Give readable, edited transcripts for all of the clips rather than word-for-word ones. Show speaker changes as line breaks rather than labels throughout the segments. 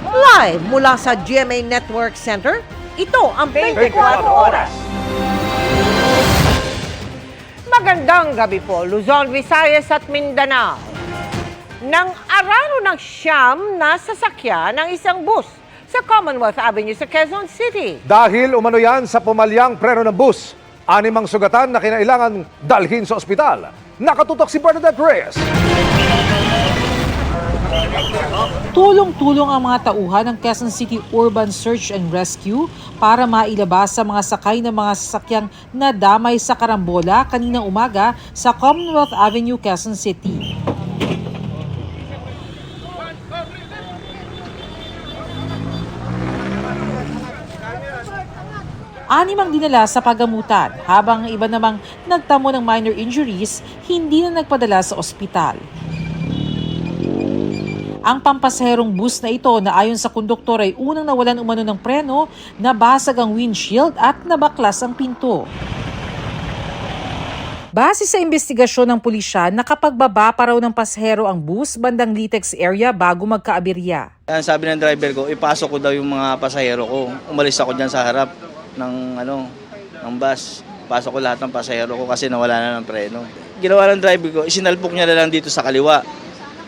Live mula sa GMA Network Center, ito ang 24 Oras. Magandang gabi po, Luzon, Visayas at Mindanao. Nang araro ng siyam na sasakyan ng isang bus sa Commonwealth Avenue sa Quezon City.
Dahil umano yan sa pumalyang preno ng bus, 6 sugatan na kinailangan dalhin sa ospital. Nakatutok si Bernadette Reyes.
Tulong-tulong ang mga tauhan ng Quezon City Urban Search and Rescue para mailabas sa mga sakay ng mga sasakyang nadamay sa karambola kaninang umaga sa Commonwealth Avenue, Quezon City. Animang dinala sa pagamutan, habang ang iba namang nagtamo ng minor injuries, hindi na nagpadala sa ospital. Ang pampasaherong bus na ito na ayon sa konduktor ay unang nawalan umano ng preno, nabasag ang windshield at nabaklas ang pinto. Base sa investigasyon ng pulisya, nakapagbaba pa raw ng pasahero ang bus bandang Litex area bago magkaaberya.
Sabi ng driver ko, ipasok ko daw yung mga pasahero ko. Umalis ako dyan sa harap ng bus. Pasok ko lahat ng pasahero ko kasi nawala na ng preno. Ginawa ng driver ko, isinalpok niya na lang dito sa kaliwa.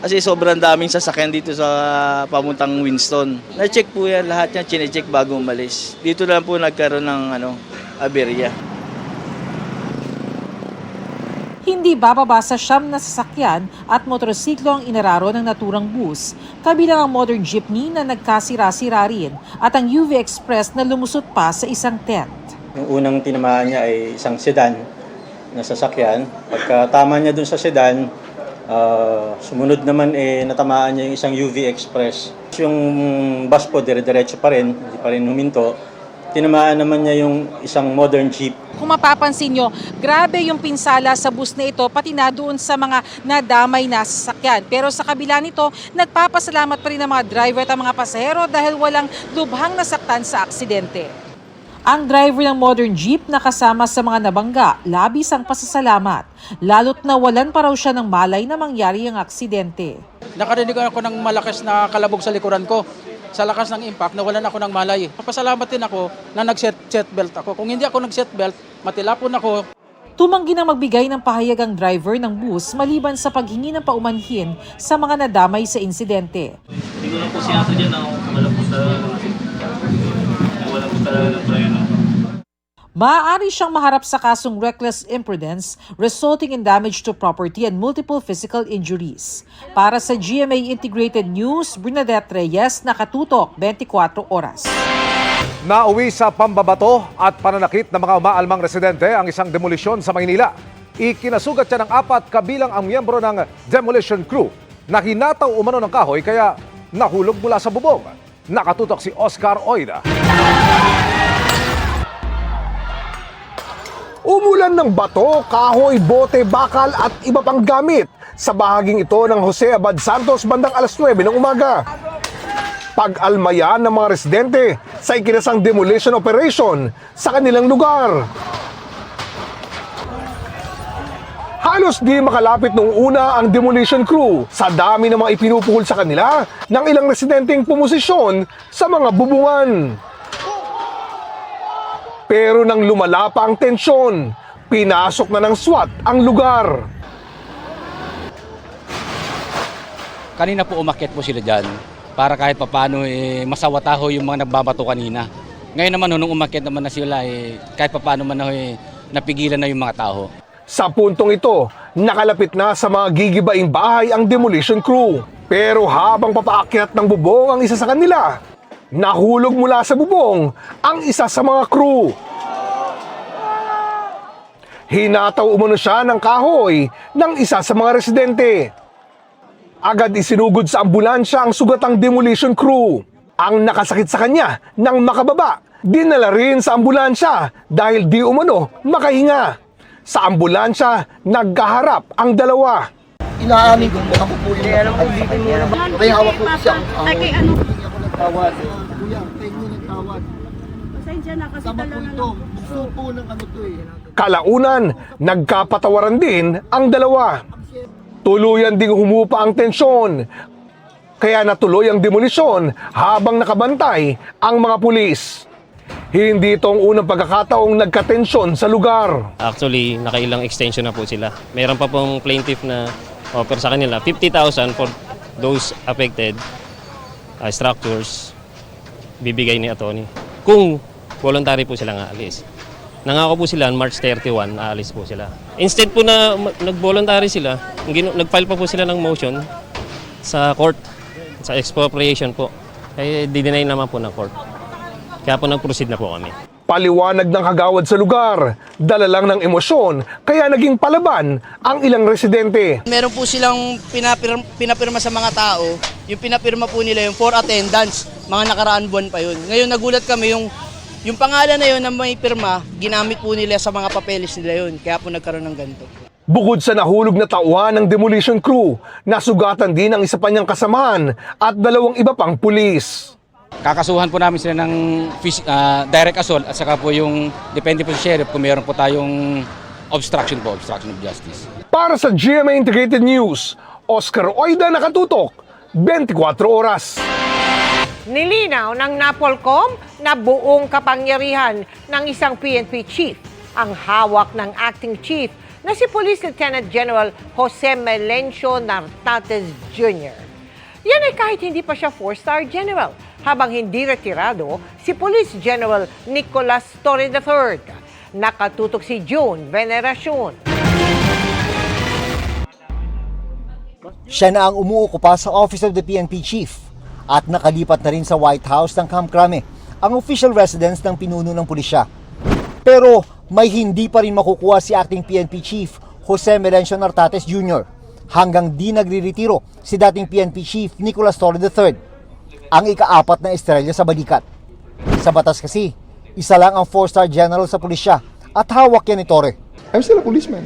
Kasi sobrang daming sasakyan dito sa pamuntang Winston. Na-check po yan, lahat yan chine-check bago umalis. Dito lang po nagkaroon ng aberya.
Hindi bababa sa siyam na sasakyan at motorsiklo ang inararo ng naturang bus, kabilang ang modern jeepney na nagkasira-sira rin at ang UV Express na lumusot pa sa isang tent.
Yung unang tinamaan niya ay isang sedan na sasakyan. Pagkatama niya dun sa sedan, sumunod naman natamaan niya yung isang UV Express. Yung bus po dire-diretso pa rin, hindi pa rin huminto. Tinamaan naman niya yung isang modern jeep.
Kung mapapansin nyo, grabe yung pinsala sa bus na ito, pati na doon sa mga nadamay na sasakyan. Pero sa kabila nito, nagpapasalamat pa rin ang mga driver at ang mga pasahero dahil walang lubhang nasaktan sa aksidente. Ang driver ng modern jeep na kasama sa mga nabangga, labis ang pasasalamat. Lalo't nawalan pa raw siya ng malay na mangyari ang aksidente.
Nakarinig ako ng malakas na kalabog sa likuran ko. Sa lakas ng impact, nawalan ako ng malay. Papasalamat din ako na nag-seatbelt ako. Kung hindi ako nag-seatbelt, matilapon ako.
Tumanggi na magbigay ng pahayag ang driver ng bus maliban sa paghingi ng paumanhin sa mga nadamay sa insidente.
Hindi ko lang po sinasadya dyan na wala po talaga ng preno.
Maaari siyang maharap sa kasong reckless imprudence resulting in damage to property and multiple physical injuries. Para sa GMA Integrated News, Bernadette Reyes, nakatutok 24 Oras.
Nauwi sa pambabato at pananakit ng mga umaalmang residente ang isang demolisyon sa Maynila. Ikinasugat siya ng 4 kabilang ang miyembro ng demolition crew na hinataw umano ng kahoy kaya nahulog mula sa bubong. Nakatutok si Oscar Oida.
Umulan ng bato, kahoy, bote, bakal at iba pang gamit sa bahaging ito ng Jose Abad Santos bandang alas 9 ng umaga. Pag-almayan ng mga residente sa ikinasang demolition operation sa kanilang lugar. Halos di makalapit nung una ang demolition crew sa dami ng mga ipinupuhol sa kanila ng ilang residenteng pumosisyon sa mga bubungan. Pero nang lumala pa ang tensyon, pinasok na ng SWAT ang lugar.
Kanina po umakyat po sila dyan para kahit papano masawataho yung mga nagbabato kanina. Ngayon naman nung umakyat naman na sila kahit papano man napigilan na yung mga tao.
Sa puntong ito, nakalapit na sa mga gigibaing bahay ang demolition crew. Pero habang papaakyat ng bubong ang isa sa kanila, nahulog mula sa bubong ang isa sa mga crew. Hinataw umano siya ng kahoy ng isa sa mga residente. Agad isinugod sa ambulansya ang sugatang demolition crew. Ang nakasakit sa kanya nang makababa, dinala rin sa ambulansya dahil di umano makahinga. Sa ambulansya, nagkaharap ang dalawa.
Inaamin ko po ako po yung alam ko dito mo na may hawak ko siya
ay kay ano
tawad kuya kayo nagtawad
pasensya na kasi
tama po
talaga
ito gusto po ng ano to
Kalaunan, nagkapatawaran din ang dalawa. Tuluyan ding humupa ang tensyon. kaya natuloy ang demolisyon habang nakabantay ang mga pulis. Hindi ito ang unang pagkakataong nagkatensyon sa lugar.
Actually, nakailang extension na po sila. Meron pa pong plaintiff na offer sa kanila 50,000 for those affected structures, bibigay ni attorney. Kung voluntary po silang aalis. Nangako po sila, March 31, aalis po sila. Instead po na nag-voluntary sila, nag-file pa po sila ng motion sa court, sa expropriation po. Kaya di-deny naman po ng court. Kaya po nag-proceed na po kami.
Paliwanag ng kagawad sa lugar, dala lang ng emosyon, kaya naging palaban ang ilang residente.
Meron po silang pinapirma sa mga tao. Yung pinapirma po nila yung for attendance. Mga nakaraan buwan pa yun. Ngayon nagulat kami yung pangalan na yun na may pirma, ginamit po nila sa mga papeles nila yun. Kaya po nagkaroon ng ganito.
Bukod sa nahulog na tauhan ng demolition crew, nasugatan din ang isa pa niyang kasamahan at 2 iba pang pulis.
Kakasuhan po namin sila ng direct assault at saka po yung depende po sa sheriff kung meron po tayong obstruction of justice.
Para sa GMA Integrated News, Oscar Oida nakatutok, 24 oras.
Nilinaw ng NAPOLCOM na buong kapangyarihan ng isang PNP chief ang hawak ng acting chief na si Police Lieutenant General Jose Melencio Nartates Jr. Yan ay kahit hindi pa siya 4-star general, habang hindi retirado si Police General Nicolas Torre III. Nakatutok si June Veneracion.
Siya na ang umuukupa sa Office of the PNP Chief at nakalipat na rin sa White House ng Camp Crame, ang official residence ng pinuno ng pulisya. Pero may hindi pa rin makukuha si acting PNP Chief Jose Melencio Nartates Jr. hanggang di nagre-retiro si dating PNP Chief Nicolas Torre III, ang ika-4 na estrella sa balikat. Sa batas kasi, isa lang ang 4-star general sa pulisya at hawak yan ni Torre.
I'm still a policeman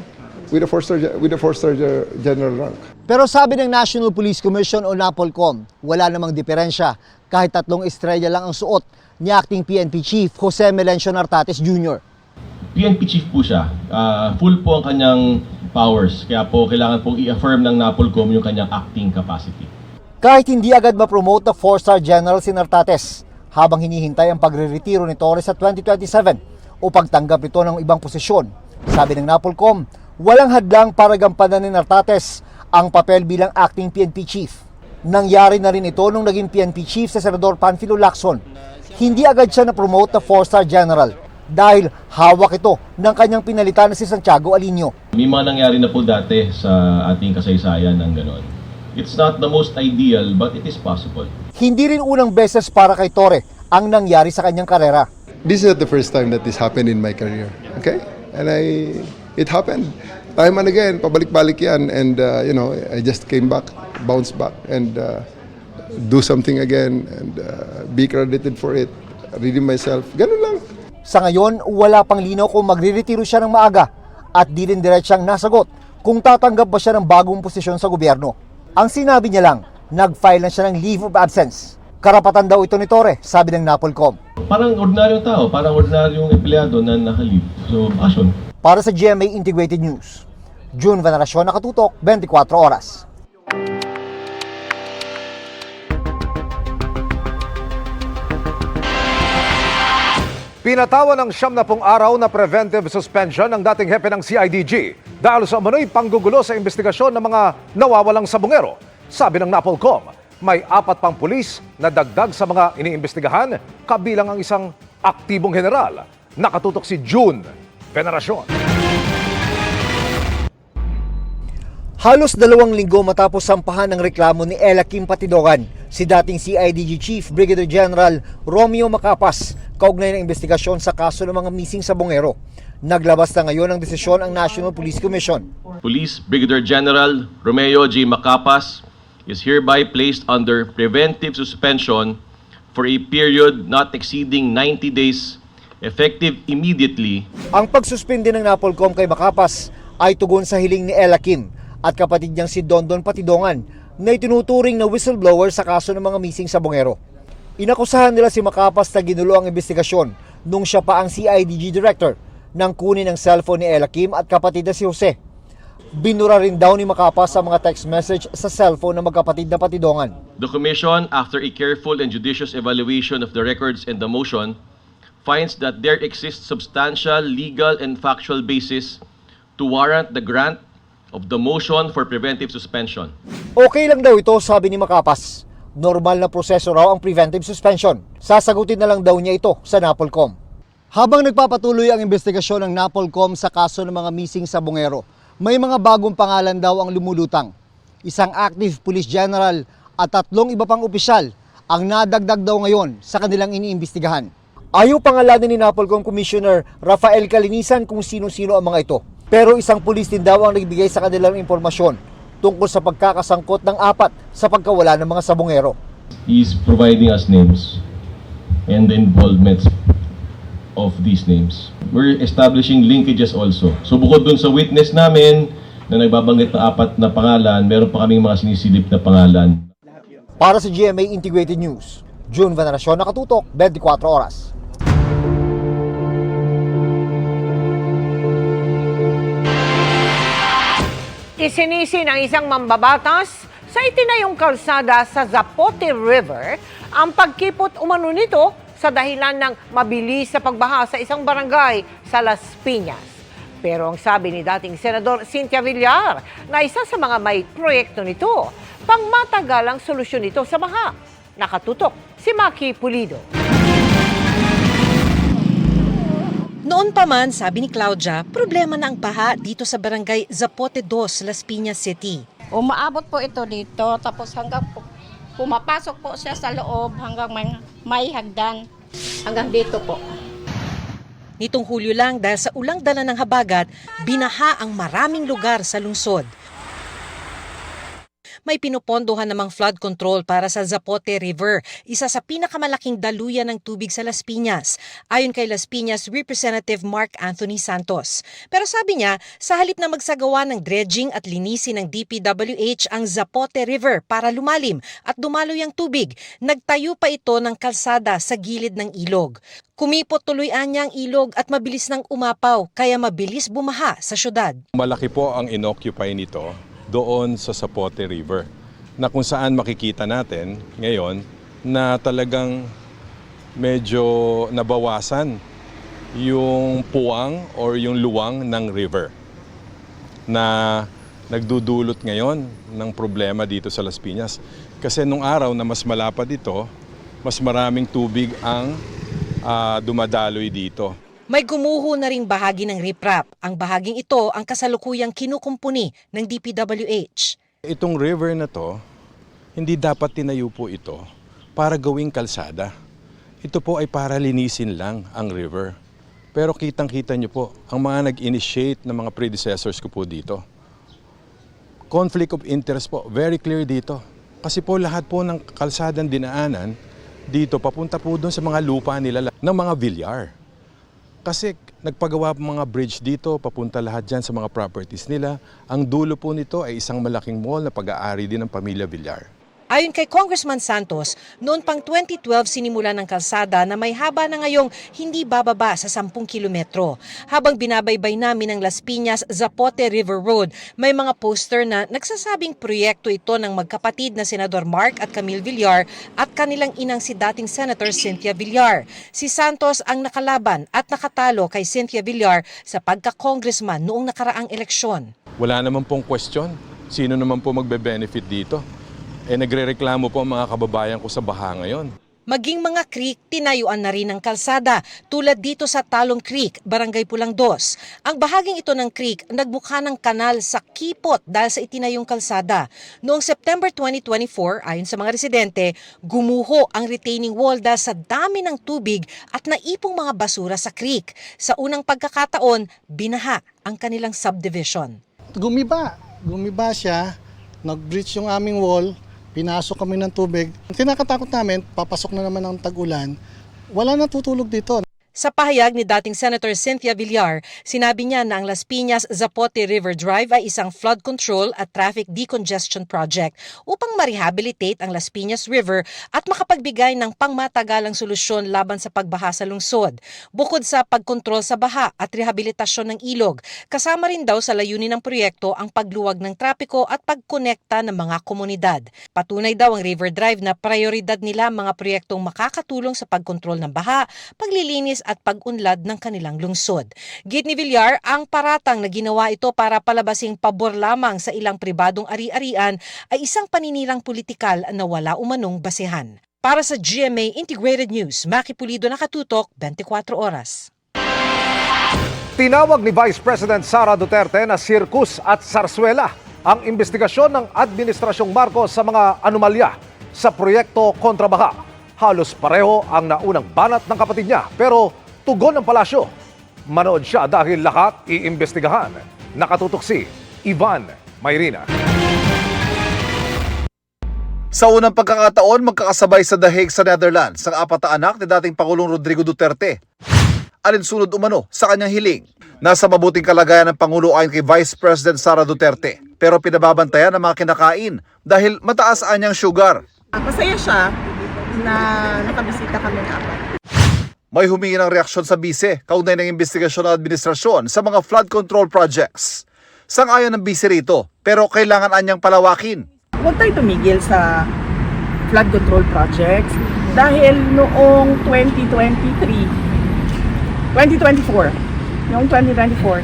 with a 4-star general rank.
Pero sabi ng National Police Commission o NAPOLCOM, wala namang diferensya kahit 3 estrella lang ang suot ni acting PNP Chief Jose Melencio Nartates Jr.
PNP Chief po siya. Full po ang kanyang powers. Kaya po kailangan pong i-affirm ng NAPOLCOM yung kanyang acting capacity.
Kahit hindi agad ma-promote na 4-star general si Nartates, habang hinihintay ang pagre-retiro ni Torres sa 2027 o pagtanggap ito ng ibang posisyon, sabi ng NAPOLCOM, walang hadlang para gampanan ni Nartates ang papel bilang acting PNP chief. Nangyari na rin ito nung naging PNP chief sa Senador Panfilo Lacson. Hindi agad siya na-promote na 4-star general dahil hawak ito ng kanyang pinalitan na si Santiago Alinio.
May mga nangyari na po dati sa ating kasaysayan ng ganon. It's not the most ideal, but it is possible.
Hindi rin unang beses para kay Torre ang nangyari sa kanyang karera.
This is not the first time that this happened in my career. Okay? And it happened time and again, pabalik-balik yan. And, I just came back, bounced back, and do something again, and be credited for it. Redeem myself. Ganun lang.
Sa ngayon, wala pang linaw kung magre-retiro siya ng maaga at di rin diretsang nasagot kung tatanggap ba siya ng bagong posisyon sa gobyerno. Ang sinabi niya lang, nag-file na siya ng leave of absence. Karapatan daw ito ni Torre, sabi ng NAPOLCOM.
Parang ordinaryong tao, parang ordinaryong empleyado na naka-leave. So, action.
Para sa GMA Integrated News, June Veneracion, nakatutok, 24 oras.
Pinatawan ng 70 araw na preventive suspension ng dating hepe ng CIDG dahil sa umano'y panggugulo sa investigasyon ng mga nawawalang sabungero. Sabi ng NAPOLCOM, may 4 pang pulis na dagdag sa mga iniimbestigahan, kabilang ang isang aktibong general. Nakatutok si June Veneracion.
Halos 2 linggo matapos sampahan ng reklamo ni Ella Kim Patidogan, si dating CIDG Chief Brigadier General Romeo Macapas, kaugnay ng investigasyon sa kaso ng mga missing sabongero. Naglabas na ngayon ng desisyon ang National Police Commission.
Police Brigadier General Romeo G. Macapas is hereby placed under preventive suspension for a period not exceeding 90 days, effective immediately.
Ang pagsuspende ng NAPOLCOM kay Macapas ay tugon sa hiling ni Ella Kim at kapatid niyang si Dondon Patidongan na itinuturing na whistleblower sa kaso ng mga missing sabongero. Inakusahan nila si Macapas na ginulo ang investigasyon nung siya pa ang CIDG Director nang kunin ang cellphone ni Ella Kim at kapatid na si Jose. Binura rin daw ni Macapas sa mga text message sa cellphone ng magkapatid na Patidongan.
The Commission, after a careful and judicious evaluation of the records and the motion, finds that there exists substantial legal and factual basis to warrant the grant of the motion for preventive suspension.
Okay lang daw ito, sabi ni Macapas. Normal na proseso raw ang preventive suspension. Sasagutin na lang daw niya ito sa NAPOLCOM. Habang nagpapatuloy ang investigasyon ng NAPOLCOM sa kaso ng mga missing sa Bungero, may mga bagong pangalan daw ang lumulutang. Isang active police general at 3 iba pang opisyal ang nadagdag daw ngayon sa kanilang iniimbestigahan. Ayaw pangalanan ni NAPOLCOM Commissioner Rafael Calinisan kung sino-sino ang mga ito. Pero isang pulis din daw ang nagbigay sa kanilang impormasyon tungkol sa pagkakasangkot ng 4 sa pagkawala ng mga sabongero.
He's providing us names and the involvements of these names. We're establishing linkages also. So bukod dun sa witness namin na nagbabanggit ng 4 na pangalan, meron pa kaming mga sinisilip na pangalan.
Para sa GMA Integrated News, June Veneracion, nakatutok, 24 oras.
Isinisi ng isang mambabatas sa itinayong kalsada sa Zapote River ang pagkipot umano nito sa dahilan ng mabilis sa pagbaha sa isang barangay sa Las Piñas. Pero ang sabi ni dating Senador Cynthia Villar na isa sa mga may proyekto nito, pangmatagalang solusyon ito sa baha. Nakatutok si Maki Pulido.
Noon pa man, sabi ni Claudia, problema na ang baha dito sa barangay Zapote 2, Las Piñas City.
Umaabot po ito dito, tapos hanggang pumapasok po siya sa loob hanggang may hagdan. Hanggang dito po.
Nitong Hulyo lang dahil sa ulang dala ng habagat, binaha ang maraming lugar sa lungsod. May pinupondohan namang flood control para sa Zapote River, isa sa pinakamalaking daluyan ng tubig sa Las Piñas, ayon kay Las Piñas Representative Mark Anthony Santos. Pero sabi niya, sa halip na magsagawa ng dredging at linisin ng DPWH ang Zapote River para lumalim at dumaloy ang tubig, nagtayo pa ito ng kalsada sa gilid ng ilog. Kumipot tuloy-an niya ang ilog at mabilis nang umapaw, kaya mabilis bumaha sa syudad.
Malaki po ang inoccupy nito doon sa Zapote River, na kung saan makikita natin ngayon na talagang medyo nabawasan yung puwang or yung luwang ng river na nagdudulot ngayon ng problema dito sa Las Piñas. Kasi nung araw na mas malapad ito, mas maraming tubig ang dumadaloy dito.
May gumuho na ring bahagi ng riprap. Ang bahaging ito ang kasalukuyang kinukumpuni ng DPWH.
Itong river na to, hindi dapat tinayo po ito para gawing kalsada. Ito po ay para linisin lang ang river. Pero kitang-kita nyo po, ang mga nag-initiate ng mga predecessors ko po dito. Conflict of interest po, very clear dito. Kasi po lahat po ng kalsadang dinaanan dito, papunta po doon sa mga lupa nila ng mga Villar. Kasi nagpagawa mga bridge dito, papunta lahat dyan sa mga properties nila. Ang dulo po nito ay isang malaking mall na pag-aari din ng pamilya Villar.
Ayon kay Congressman Santos, noon pang 2012 sinimula ng kalsada na may haba na ngayong hindi bababa sa 10 kilometro. Habang binabaybay namin ang Las Piñas Zapote River Road, may mga poster na nagsasabing proyekto ito ng magkapatid na Senador Mark at Camille Villar at kanilang inang si dating Senator Cynthia Villar. Si Santos ang nakalaban at nakatalo kay Cynthia Villar sa pagka-congressman noong nakaraang eleksyon.
Wala naman pong question. Sino naman po magbe-benefit dito? Nagrereklamo po ang mga kababayan ko sa baha ngayon.
Maging mga creek, tinayuan na rin ng kalsada, tulad dito sa Talong Creek, Barangay Pulang 2. Ang bahaging ito ng creek, nagbuka ng kanal sa kipot dahil sa itinayong kalsada. Noong September 2024, ayon sa mga residente, gumuho ang retaining wall dahil sa dami ng tubig at naipong mga basura sa creek. Sa unang pagkakataon, binaha ang kanilang subdivision.
Gumiba siya, nag-breach yung aming wall, pinasok kami ng tubig. Kinakatakot namin, papasok na naman ang tag-ulan, wala nang tutulog dito.
Sa pahayag ni dating Senator Cynthia Villar, sinabi niya na ang Las Piñas-Zapote River Drive ay isang flood control at traffic decongestion project upang ma-rehabilitate ang Las Piñas River at makapagbigay ng pangmatagalang solusyon laban sa pagbaha sa lungsod. Bukod sa pagkontrol sa baha at rehabilitasyon ng ilog, kasama rin daw sa layunin ng proyekto ang pagluwag ng trapiko at pagkonekta ng mga komunidad. Patunay daw ang River Drive na prioridad nila ang mga proyektong makakatulong sa pagkontrol ng baha, paglilinis at pag-unlad ng kanilang lungsod. Git ni Villar, ang paratang na ginawa ito para palabasing pabor lamang sa ilang pribadong ari-arian ay isang paninirang politikal na wala umanong basehan. Para sa GMA Integrated News, Maki Pulido, nakatutok 24 oras.
Tinawag ni Vice President Sara Duterte na sirkus at sarswela ang investigasyon ng Administrasyong Marcos sa mga anomalya sa proyekto kontra baha. Halos pareho ang naunang banat ng kapatid niya, pero tugon ng palasyo. Manood siya dahil lahat iimbestigahan. Nakatutok si Ivan Mayrina.
Sa unang pagkakataon, magkakasabay sa The Hague sa Netherlands ang 4 na anak ni dating Pangulong Rodrigo Duterte. Alinsunod umano sa kanyang hiling. Nasa mabuting kalagayan ng Pangulo ayon kay Vice President Sara Duterte, pero pinababantayan ng mga kinakain dahil mataas ang niyang sugar.
Masaya siya na nakabisita kami ng apat.
May humingi ng reaksyon sa bise kaugnay ng investigasyon ng administrasyon sa mga flood control projects. Sang-ayon ng bise rito, pero kailangan anyang palawakin.
Huwag tayo tumigil sa flood control projects dahil noong 2024,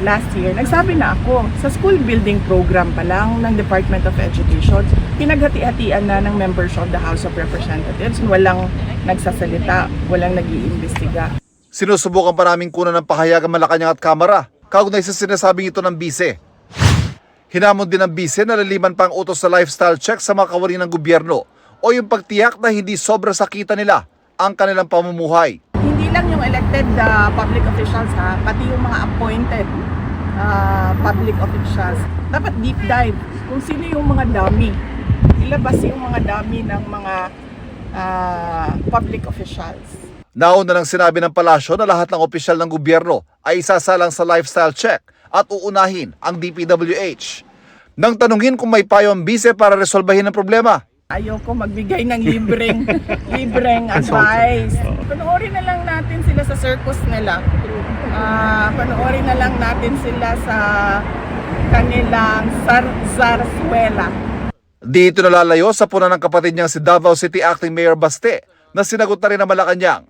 last year, nagsabi na ako sa school building program pa lang ng Department of Education, pinaghati-hatian na ng members of the House of Representatives, walang nagsasalita, walang nag-iimbestiga.
Sinusubukan pa namin kunan ng pahayag ang Malacanang at Kamara, kaugnay sa sinasabing ito ng bise. Hinamon din ng bise na laliman pa ang utos sa lifestyle check sa mga kawani ng gobyerno o yung pagtiyak na hindi sobra sakita nila ang kanilang pamumuhay.
Hindi lang yung elected public officials ha, pati yung mga appointed public officials. Dapat deep dive kung sino yung mga dummy. Ilabas yung mga dummy ng mga public officials.
Nauna nang sinabi ng palasyo na lahat ng opisyal ng gobyerno ay isasalang sa lifestyle check at uunahin ang DPWH. Nang tanungin kung may payo ang bise para resolbahin ang problema,
ayoko magbigay ng libreng advice. Panoorin na lang natin sila sa circus nila. Panoorin na lang natin sila sa kanilang sarswela.
Dito nalalayo sa puna ng kapatid niyang si Davao City Acting Mayor Baste na sinagot na rin ng Malacanang.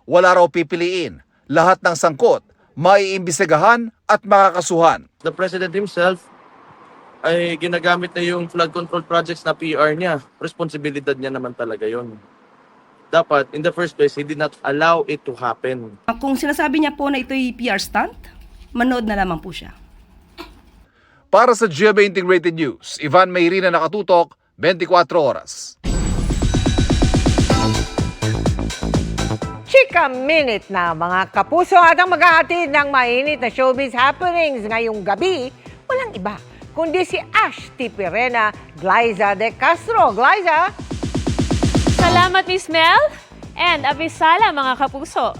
Wala raw pipiliin. Lahat ng sangkot, maiimbestigahan at makakasuhan.
The President himself ay ginagamit na yung flood control projects na PR niya. Responsibilidad niya naman talaga yon. Dapat, in the first place, he did not allow it to happen.
Kung sinasabi niya po na ito'y PR stunt, manood na lamang po siya.
Para sa GMA Integrated News, Ivan Mayrina, nakatutok, 24 oras.
Chika Minute na mga kapuso at ang maghahatid ng mainit na showbiz happenings ngayong gabi, walang iba kundi si Ash Tipirena Glyza de Castro. Glyza!
Salamat, Miss Mel! And abisala, mga kapuso!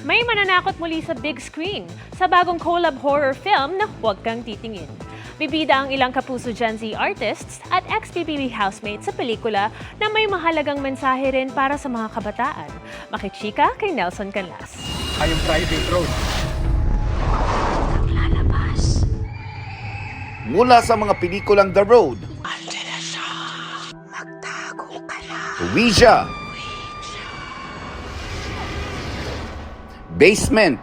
May mananakot muli sa big screen sa bagong collab horror film na Huwag Kang Titingin. Bibida ang ilang kapuso Gen Z artists at ex-PBB housemates sa pelikula na may mahalagang mensahe rin para sa mga kabataan. Makichika kay Nelson Canlas.
Ay yung private road.
Mula sa mga pelikulang The Road, Ouija, Basement,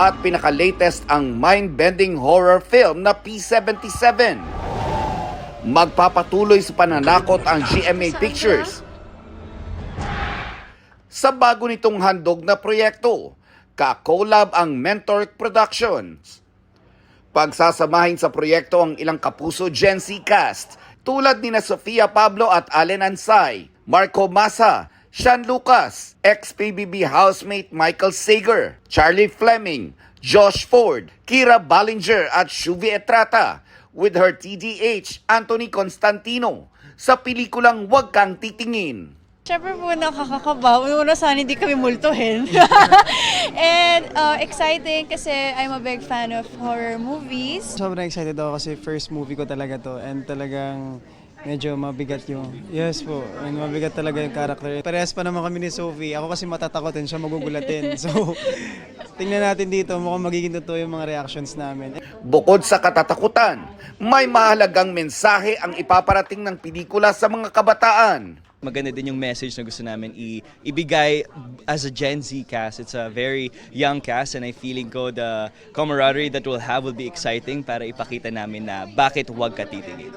at pinaka-latest ang mind-bending horror film na P77. Magpapatuloy sa pananakot ang GMA Pictures sa bago nitong handog na proyekto. Ka-collab ang Mentor Productions. Pagsasamahin sa proyekto ang ilang kapuso Gen Z cast tulad nina Sofia Pablo at Allen Ansay, Marco Massa, Sean Lucas, ex-PBB housemate Michael Sager, Charlie Fleming, Josh Ford, Kira Ballinger at Shuvi Etrata with her TDH Anthony Constantino, sa pelikulang Huwag Kang Titingin.
Siyempre po nakakakaba. Una sana hindi kami multuhin. And exciting kasi I'm a big fan of horror movies.
Sobrang excited ako kasi first movie ko talaga to and talagang medyo mabigat yung, yes po, and mabigat talaga yung character. Parehas pa naman kami ni Sophie. Ako kasi matatakotin, siya magugulatin. So, tingnan natin dito, mukhang magiging totoo yung mga reactions namin.
Bukod sa katatakutan, may mahalagang mensahe ang ipaparating ng pelikula sa mga kabataan.
Maganda din yung message na gusto namin ibigay as a Gen Z cast. It's a very young cast and I feeling ko the camaraderie that we'll have will be exciting para ipakita namin na bakit huwag ka titingin.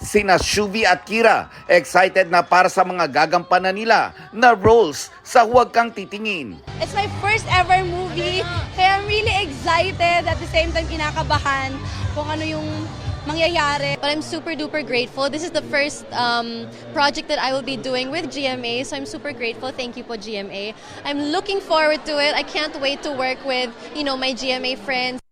Sina Shuvi at Kira, excited na para sa mga gagampanan nila na roles sa Huwag Kang Titingin.
It's my first ever movie, kaya I'm really excited at the same time kinakabahan kung ano yung mangyayari. But I'm super duper grateful. This is the first project that I will be doing with GMA, so I'm super grateful. Thank you po GMA. I'm looking forward to it. I can't wait to work with, my GMA friends.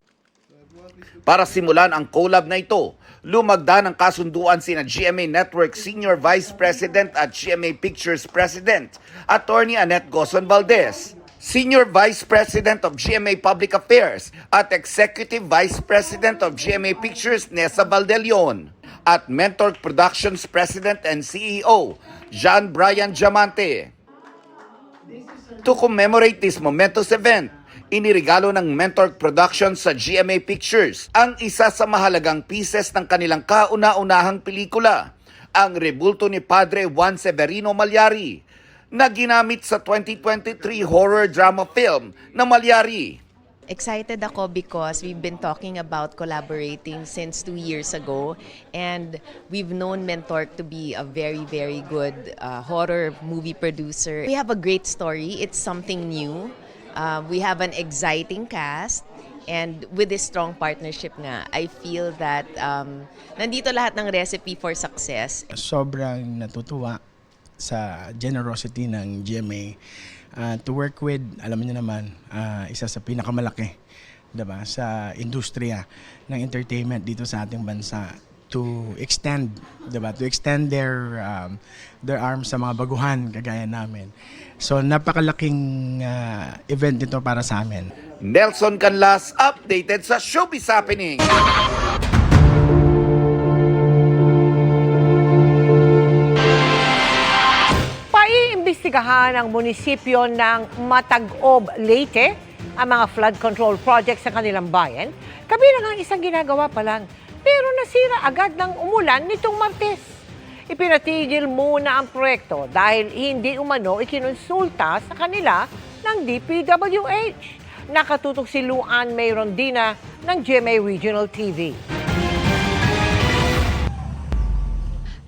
Para simulan ang collab na ito, lumagda ng kasunduan sina GMA Network Senior Vice President at GMA Pictures President, Attorney Annette Gozon Valdez, Senior Vice President of GMA Public Affairs at Executive Vice President of GMA Pictures, Nessa Valdelion, at Mentor Productions President and CEO, John Brian Diamante. To commemorate this momentous event, inirigalo ng Mentor Productions sa GMA Pictures ang isa sa mahalagang pieces ng kanilang kauna-unahang pelikula, ang rebulto ni Padre Juan Severino Malyari, na ginamit sa 2023 horror drama film na Malyari.
Excited ako because we've been talking about collaborating since 2 years ago, and we've known Mentor to be a very, very good horror movie producer. We have a great story. It's something new. We have an exciting cast, and with this strong partnership nga, I feel that nandito lahat ng recipe for success.
Sobrang natutuwa sa generosity ng GMA to work with, alam niyo naman, isa sa pinakamalaki, diba, sa industriya ng entertainment dito sa ating bansa, to extend, diba, to extend their arms sa mga baguhan kagaya namin. So napakalaking event nito para sa amin.
Nelson Canlas, updated sa Showbiz Happening.
Paiimbestigahan ng munisipyo ng Matag-Ob, Leyte ang mga flood control projects sa kanilang bayan, kabilang ang isang ginagawa pa lang, pero nasira agad ng umulan nitong Martes. Ipinatigil muna ang proyekto dahil hindi umano ikinonsulta sa kanila ng DPWH. Nakatutok si Luan May Rondina ng GMA Regional TV.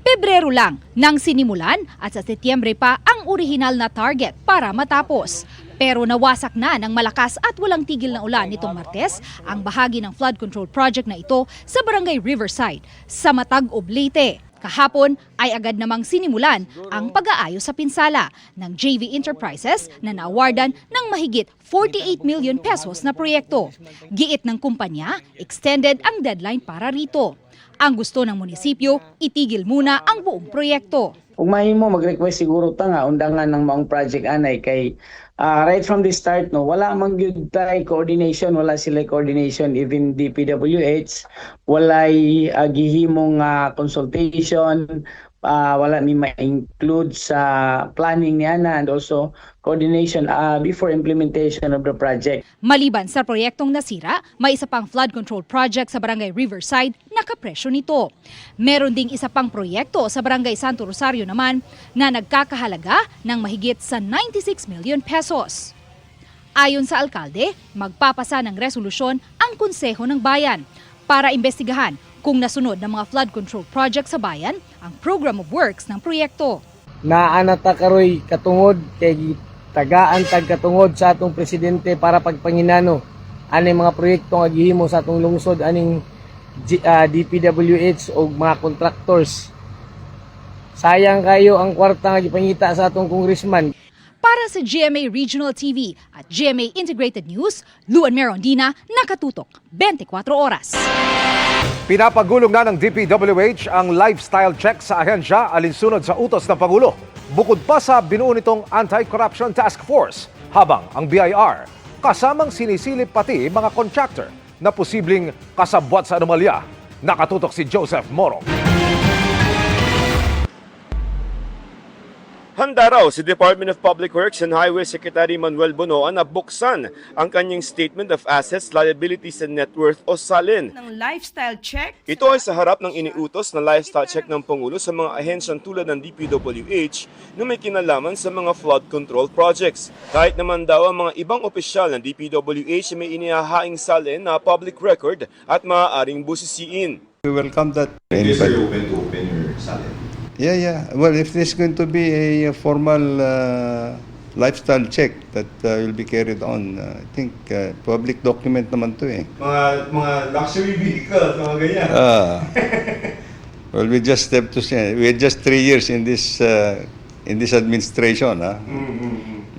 Pebrero lang nang sinimulan at sa Setyembre pa ang orihinal na target para matapos. Pero nawasak na ng malakas at walang tigil na ulan nitong Martes ang bahagi ng flood control project na ito sa Barangay Riverside sa Matag-Ob, Leyte. Kahapon ay agad namang sinimulan ang pag-aayos sa pinsala ng JV Enterprises na naawardan ng mahigit 48 million pesos na proyekto. Giit ng kumpanya, extended ang deadline para rito. Ang gusto ng munisipyo, itigil muna ang buong proyekto.
Kung mahimo mag-request siguro ta nga undangan ng maong project anay kay right from the start wala man gyud tay coordination, wala sila coordination, even DPWH wala gihimong consultation, wala ni ma-include sa planning niya na, and also coordination before implementation of the project.
Maliban sa proyektong nasira, may isa pang flood control project sa Barangay Riverside na kapresyo nito. Meron ding isa pang proyekto sa Barangay Santo Rosario naman na nagkakahalaga ng mahigit sa 96 million pesos. Ayon sa alkalde, magpapasa ng resolusyon ang Konseho ng Bayan para imbestigahan kung nasunod ng mga flood control project sa bayan ang program of works ng proyekto.
Naanata karoy katungod kay tagaan tag katungod sa atong presidente para pagpanginano aning mga proyekto nga gihimo sa atong lungsod aning DPWH o mga contractors. Sayang kayo ang kwarta nga gipangita sa atong congressman.
Para sa GMA Regional TV at GMA Integrated News, Luan Merondina, nakatutok 24 oras.
Pinapagulong na ng DPWH ang lifestyle check sa ahensya alinsunod sa utos ng Pangulo. Bukod pa sa binuo nitong Anti-Corruption Task Force, habang ang BIR kasamang sinisilip pati mga contractor na posibleng kasabwat sa anomalya. Nakatutok si Joseph Morong.
Handa raw si Department of Public Works and Highway Secretary Manuel Bonoan na buksan ang kanyang Statement of Assets, Liabilities and Net Worth o SALIN.
Ng lifestyle check.
Ito ay sa harap ng iniutos na lifestyle check ng Pangulo sa mga ahensyang tulad ng DPWH na may kinalaman sa mga flood control projects. Kahit naman daw ang mga ibang opisyal ng DPWH may inihahaing SALIN na public record at maaaring busisiin.
We welcome that.
Is it open to open your SALIN?
Yeah. Well, if there's going to be a formal lifestyle check that will be carried on, I think public document naman to eh.
Mga luxury vehicles, mga ganyan.
Well, we just have to say, we're just 3 years in this administration,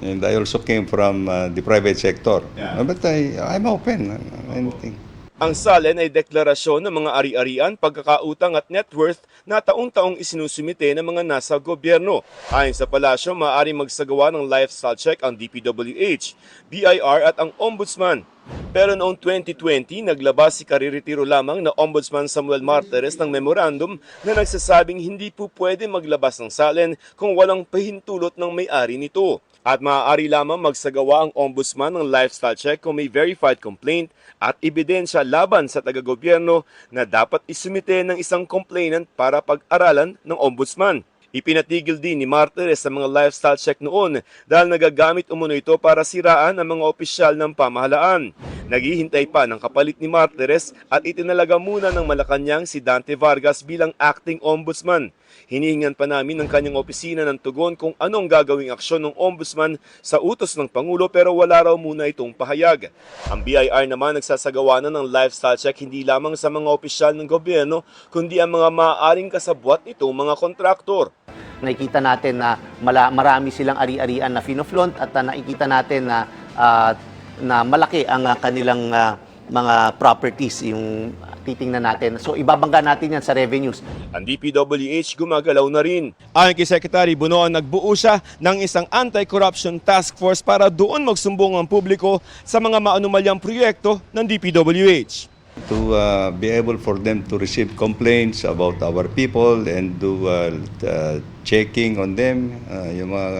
and I also came from the private sector.
Yeah.
But I'm open. Anything.
Ang SALIN ay deklarasyon ng mga ari-arian, pagkakautang at net worth na taong-taong isinusumite ng mga nasa gobyerno. Ayon sa palasyo, maaari magsagawa ng lifestyle check ang DPWH, BIR at ang Ombudsman. Pero noong 2020, naglabas si kariretiro lamang na Ombudsman Samuel Martires ng memorandum na nagsasabing hindi po pwede maglabas ng SALIN kung walang pahintulot ng may-ari nito. At maaari lamang magsagawa ang Ombudsman ng lifestyle check kung may verified complaint at ebidensya laban sa taga-gobyerno na dapat isumite ng isang complainant para pag-aralan ng Ombudsman. Ipinatigil din ni Martires sa mga lifestyle check noon dahil nagagamit umano ito para siraan ang mga opisyal ng pamahalaan. Naghihintay pa ng kapalit ni Martires at itinalaga muna ng Malacanang si Dante Vargas bilang acting ombudsman. Hinihingan pa namin ng kanyang opisina ng tugon kung anong gagawing aksyon ng ombudsman sa utos ng Pangulo pero wala raw muna itong pahayag. Ang BIR naman nagsasagawa na ng lifestyle check hindi lamang sa mga opisyal ng gobyerno kundi ang mga maaaring kasabwat nitong mga kontraktor.
Nakikita natin na marami silang ari-arian na finoflaunt at nakikita natin na malaki ang kanilang mga properties yung titingnan natin. So ibabangga natin yan sa revenues.
Ang DPWH gumagalaw na rin. Ayon kay Secretary Bonoan, nagbuo siya ng isang anti-corruption task force para doon magsumbong ang publiko sa mga maanumalyang proyekto ng DPWH.
To be able for them to receive complaints about our people and do checking on them, yung mga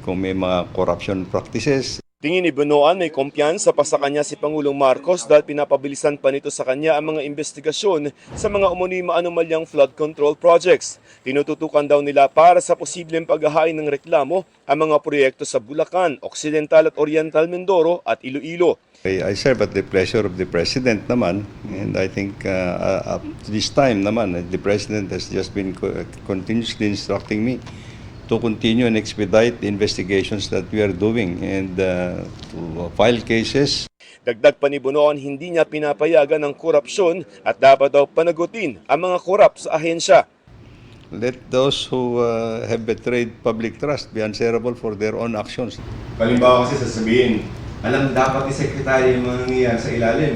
kung may mga corruption practices.
Tingin ni Bonoan may kumpiyansa pa sa kanya si Pangulong Marcos dahil pinapabilisan pa nito sa kanya ang mga investigasyon sa mga umano'y maanumalyang flood control projects. Tinututukan daw nila para sa posibleng paghahain ng reklamo ang mga proyekto sa Bulacan, Occidental at Oriental Mindoro at Iloilo.
I serve at the pleasure of the President naman, and I think up to this time naman, the President has just been continuously instructing me to continue and expedite the investigations that we are doing and to file cases.
Dagdag pa ni Bonoan, hindi niya pinapayagan ng korupsyon at dapat daw panagutin ang mga korap sa ahensya.
Let those who have betrayed public trust be answerable for their own actions.
Halimbawa kasi sasabihin, alam dapat ni Secretary yung mga nangyayari sa ilalim.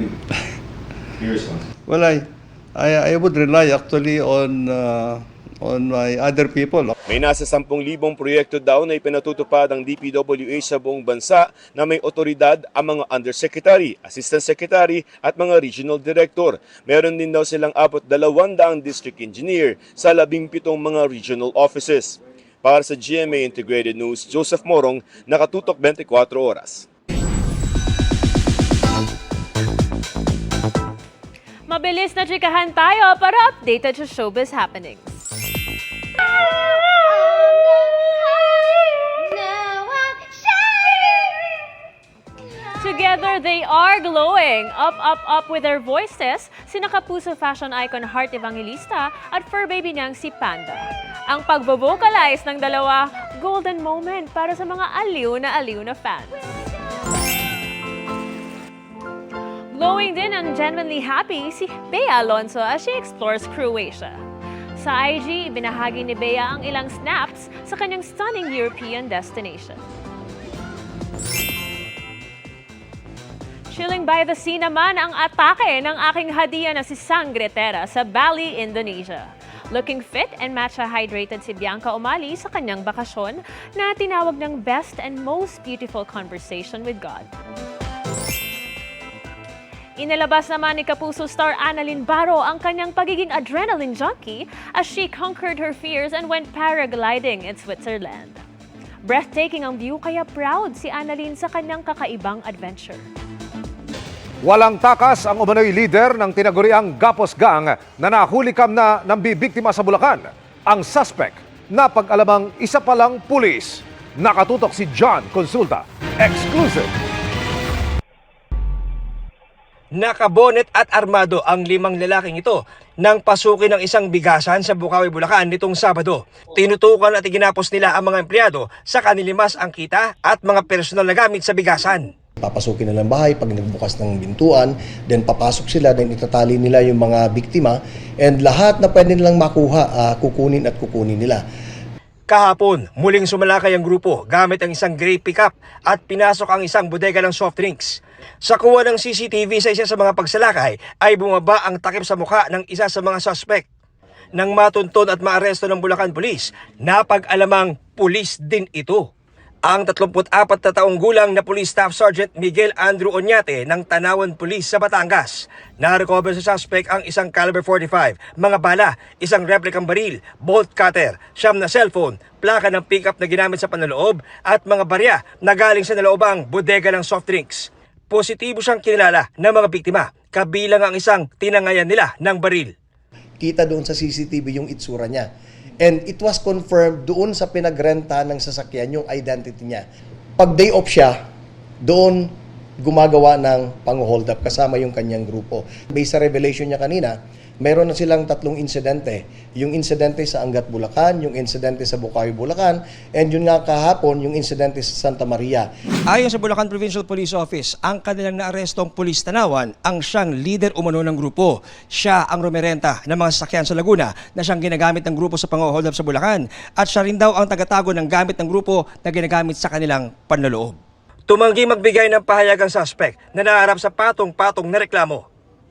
Your response?
Well, I would rely actually on my other people.
May nasa 10,000 proyekto daw na ipinatutupad ang DPWH sa buong bansa na may otoridad ang mga undersecretary, assistant secretary at mga regional director. Meron din daw silang abot 200 district engineer sa 17 mga regional offices. Para sa GMA Integrated News, Joseph Morong, nakatutok 24 oras.
Mabilis na chikahan tayo para updated sa showbiz happenings. Together, they are glowing. Up, up, up with their voices, sina Kapuso fashion icon Heart Evangelista at fur baby niyang si Panda. Ang pagbo-vocalize ng dalawa, golden moment para sa mga aliw na fans. Glowing din ang genuinely happy si Bea Alonzo as she explores Croatia. Sa IG, ibinahagi ni Bea ang ilang snaps sa kanyang stunning European destination. Chilling by the sea naman ang atake ng aking hadiya na si Sangre Terra sa Bali, Indonesia. Looking fit and matcha-hydrated si Bianca Umali sa kanyang bakasyon na tinawag ng best and most beautiful conversation with God. Inilabas naman ni Kapuso star Annalyn Baro ang kanyang pagiging adrenaline junkie as she conquered her fears and went paragliding in Switzerland. Breathtaking ang view kaya proud si Annalyn sa kanyang kakaibang adventure.
Walang takas ang umano'y leader ng tinaguriang Gapos Gang na nahulikam na nambibiktima sa Bulacan. Ang suspect na pag-alamang isa palang pulis. Nakatutok si John Consulta. Exclusive!
Nakabonet at armado ang 5 lalaking ito nang pasukin ng isang bigasan sa Bukawi, Bulacan nitong Sabado. Tinutukan at iginapos nila ang mga empleyado sa kanilimas ang kita at mga personal na gamit sa bigasan.
Papasukin nila ang bahay pag nagbukas ng bintuan, then papasok sila, then itatali nila yung mga biktima, and lahat na pwede nilang makuha, kukunin nila.
Kahapon, muling sumalakay ang grupo gamit ang isang gray pickup at pinasok ang isang bodega ng soft drinks. Sa kuha ng CCTV sa isa sa mga pagsalakay ay bumaba ang takip sa mukha ng isa sa mga suspect. Nang matunton at maaresto ng Bulacan Police, napag-alamang pulis din ito. Ang 34 na taong gulang na Police Staff Sergeant Miguel Andrew Oñate ng Tanawan Police sa Batangas. Na-recover sa suspect ang isang caliber 45, mga bala, isang replicang baril, bolt cutter, 9 na cellphone, plaka ng pickup na ginamit sa panloob at mga barya na galing sa naloobang bodega ng soft drinks. Positibo siyang kinilala ng mga biktima, kabilang ang isang tinangayan nila ng baril.
Kita doon sa CCTV yung itsura niya. And it was confirmed doon sa pinagrenta ng sasakyan yung identity niya. Pag day off siya, doon gumagawa ng pang-hold up kasama yung kanyang grupo. Based sa revelation niya kanina, meron na silang 3 insidente. Yung insidente sa Angat, Bulacan, yung insidente sa Bukawi, Bulacan, and yun nga kahapon, yung insidente sa Santa Maria.
Ayon sa Bulacan Provincial Police Office, ang kanilang naarestong pulis Tanawan ang siyang leader umano ng grupo. Siya ang rumerenta ng mga sasakyan sa Laguna na siyang ginagamit ng grupo sa pang-hold up sa Bulacan. At siya rin daw ang tagatago ng gamit ng grupo na ginagamit sa kanilang panloloob. Tumanggi magbigay ng pahayag ang suspect na naharap sa patong-patong na reklamo.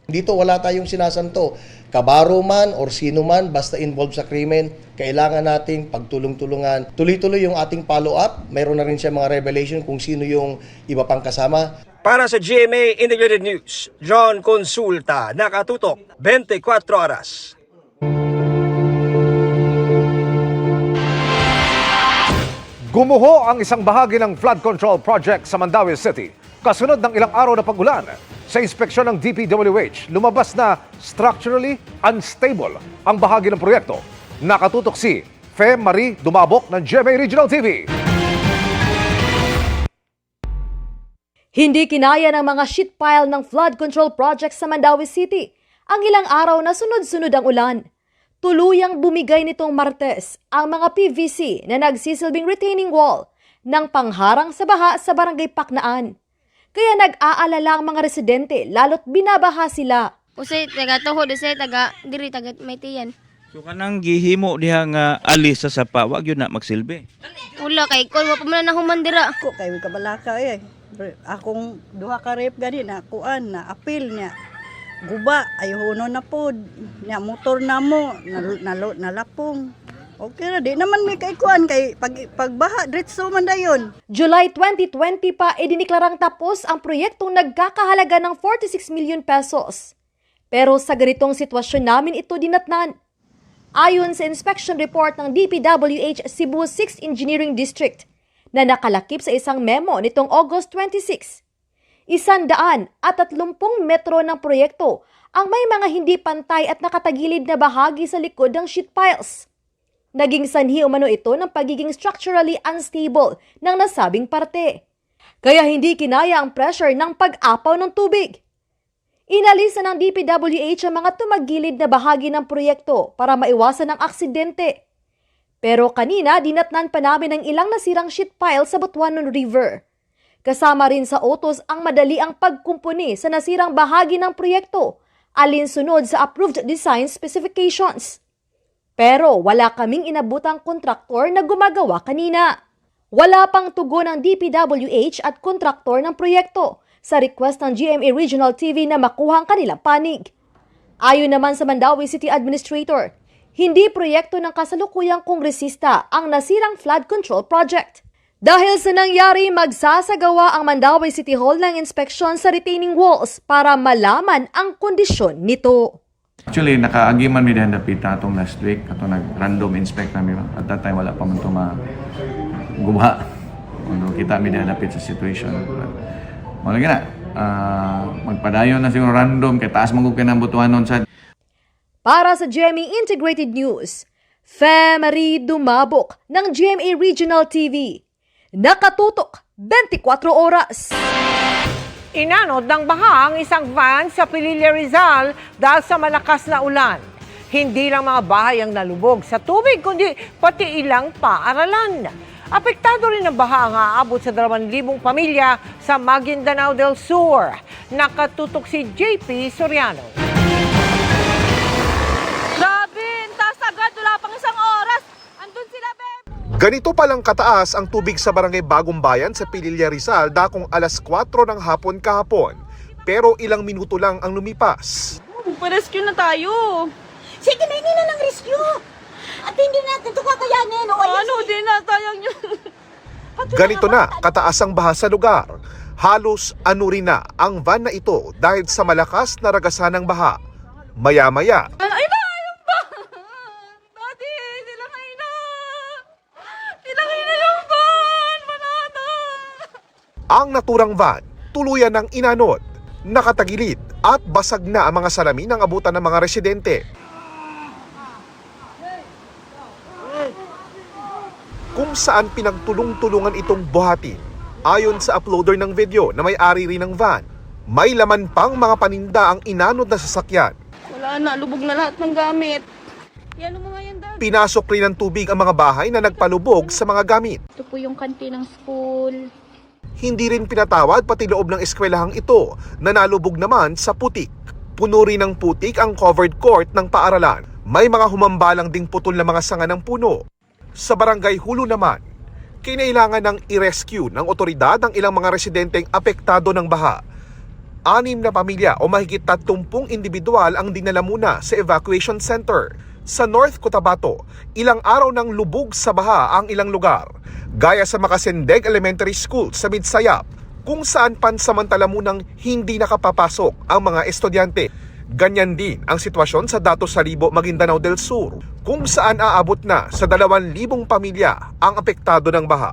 Dito wala tayong sinasanto. Kabaro man or sino man basta involved sa krimen, kailangan nating pagtulong-tulungan. Tuloy-tuloy yung ating follow-up. Mayroon na rin siya mga revelation kung sino yung iba pang kasama.
Para sa GMA Integrated News, John Consulta, nakatutok 24 oras.
Gumuho ang isang bahagi ng flood control project sa Mandaue City. Kasunod ng ilang araw na pagulan, sa inspeksyon ng DPWH, lumabas na structurally unstable ang bahagi ng proyekto. Nakatutok si Fe Marie Dumabok ng GMA Regional TV.
Hindi kinaya ng mga sheet pile ng flood control project sa Mandaue City ang ilang araw na sunod-sunod ang ulan. Tuluyang bumigay nitong Martes ang mga PVC na nagsisilbing retaining wall ng pangharang sa baha sa Barangay Paknaan. Kaya nag-aalala ang mga residente lalo't binabaha sila.
Usay taga tuhod, usay taga diri taga Maytiyan.
So kanang gihimo diha nga alis sa sapa, wag yun na magsilbi.
Wala kay kon wa pa man na humandira.
Ako kay kabalaka akong duha ka rep gani na kuan na apil niya. Guba ayuno na pod. Nya motor na mo nalapong. Okay na, di naman may kaikuan kay pagbaha, diretso man dayon.
July 2020 pa idiniklarang tapos ang proyektong nagkakahalaga ng 46 million pesos. Pero sa ganitong sitwasyon namin ito dinatnan. Ayon sa inspection report ng DPWH Cebu 6 Engineering District na nakalakip sa isang memo nitong August 26, 130 metro ng proyekto ang may mga hindi pantay at nakatagilid na bahagi sa likod ng sheet piles. Naging sanhi umano ito ng pagiging structurally unstable ng nasabing parte. Kaya hindi kinaya ang pressure ng pag-apaw ng tubig. Inalisan ng DPWH ang mga tumagilid na bahagi ng proyekto para maiwasan ang aksidente. Pero kanina dinatnan pa namin ang ilang nasirang sheet pile sa Butuanon River. Kasama rin sa utos ang madali ang pagkumpuni sa nasirang bahagi ng proyekto alinsunod sa approved design specifications. Pero wala kaming inabutang kontraktor na gumagawa kanina. Wala pang tugon ng DPWH at kontraktor ng proyekto sa request ng GMA Regional TV na makuha ang kanilang panig. Ayon naman sa Mandaue City Administrator, hindi proyekto ng kasalukuyang kongresista ang nasirang flood control project. Dahil sa nangyari, magsasagawa ang Mandaue City Hall ng inspeksyon sa retaining walls para malaman ang kondisyon nito.
Actually, naka-agiman mi din dapit atong last week, atong nag-random inspect namin. At that time, wala pa man ito gumawa. Kita mi din dapit sa situation. Malagi na, magpadayon na siguro random, kaya taas magugkin ang butuhan nun sa...
Para sa GMA Integrated News, Femari Dumabok ng GMA Regional TV. Nakatutok 24 oras.
Inanod ng baha ang isang van sa Pililla Rizal dahil sa malakas na ulan. Hindi lang mga bahay ang nalubog sa tubig, kundi pati ilang paaralan. Apektado rin ng baha ang aabot sa 2,000 pamilya sa Maguindanao del Sur. Nakatutok si JP Soriano.
Grabe, taas agad, wala pang isang oras. Andun sila, babe.
Ganito palang kataas ang tubig sa barangay Bagong Bayan sa Pililla Rizal dakong alas 4 ng hapon kahapon. Pero ilang minuto lang ang lumipas.
Pa-rescue na tayo.
Sige na, hindi na ng rescue. At hindi natin ito kakayanin.
Ano, di na, sayang yun.
Ganito na kataas ang baha sa lugar. Halos rin na ang van na ito dahil sa malakas na ragasan ng baha. Maya-maya,
Ay na, ayun pa. Daddy, silangay na. Silangay na yung van, manana.
ang naturang van tuluyan ng inanod, nakatagilid at basag na ang mga salamin ng abutan ng mga residente. Kung saan pinagtulong-tulungan itong buhatin. Ayon sa uploader ng video na may-ari rin ng van, may laman pang mga paninda ang inanod na sasakyan.
Wala na, lubog na lahat ng gamit. Yan mo nga yan, Dad.
Pinasok rin ng tubig ang mga bahay na nagpalubog sa mga gamit.
Ito po yung kanti ng school.
Hindi rin pinatawad pati loob ng eskwelahang ito na nalubog naman sa putik. Puno rin ng putik ang covered court ng paaralan. May mga humambalang ding putol na mga sanga ng puno. Sa barangay Hulo naman, kinailangan ng i-rescue ng otoridad ang ilang mga residenteng apektado ng baha. 6 na pamilya o mahigit 30 individual ang dinala muna sa evacuation center. Sa North Cotabato, ilang araw nang lubog sa baha ang ilang lugar, gaya sa Makasendeg Elementary School sa Midsayap, kung saan pansamantala munang hindi nakapapasok ang mga estudyante. Ganyan din ang sitwasyon sa Datos Salibo, Maguindanao del Sur, kung saan aabot na sa 2,000 pamilya ang apektado ng baha.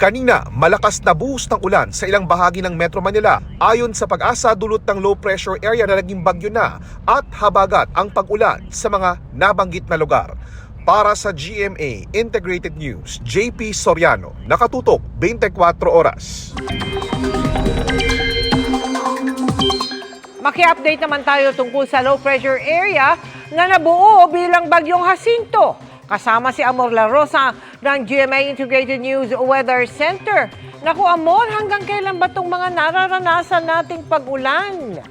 Kanina, malakas na buhos ng ulan sa ilang bahagi ng Metro Manila. Ayon sa Pag-asa, dulot ng low pressure area na naging bagyo na at habagat ang pag-ulan sa mga nabanggit na lugar. Para sa GMA Integrated News, JP Soriano, nakatutok 24 oras.
Maki-update naman tayo tungkol sa low pressure area na nabuo bilang bagyong Jacinto. Kasama si Amor La Rosa ng GMA Integrated News Weather Center. Naku Amor, hanggang kailan ba itong mga nararanasan nating pag-ulan?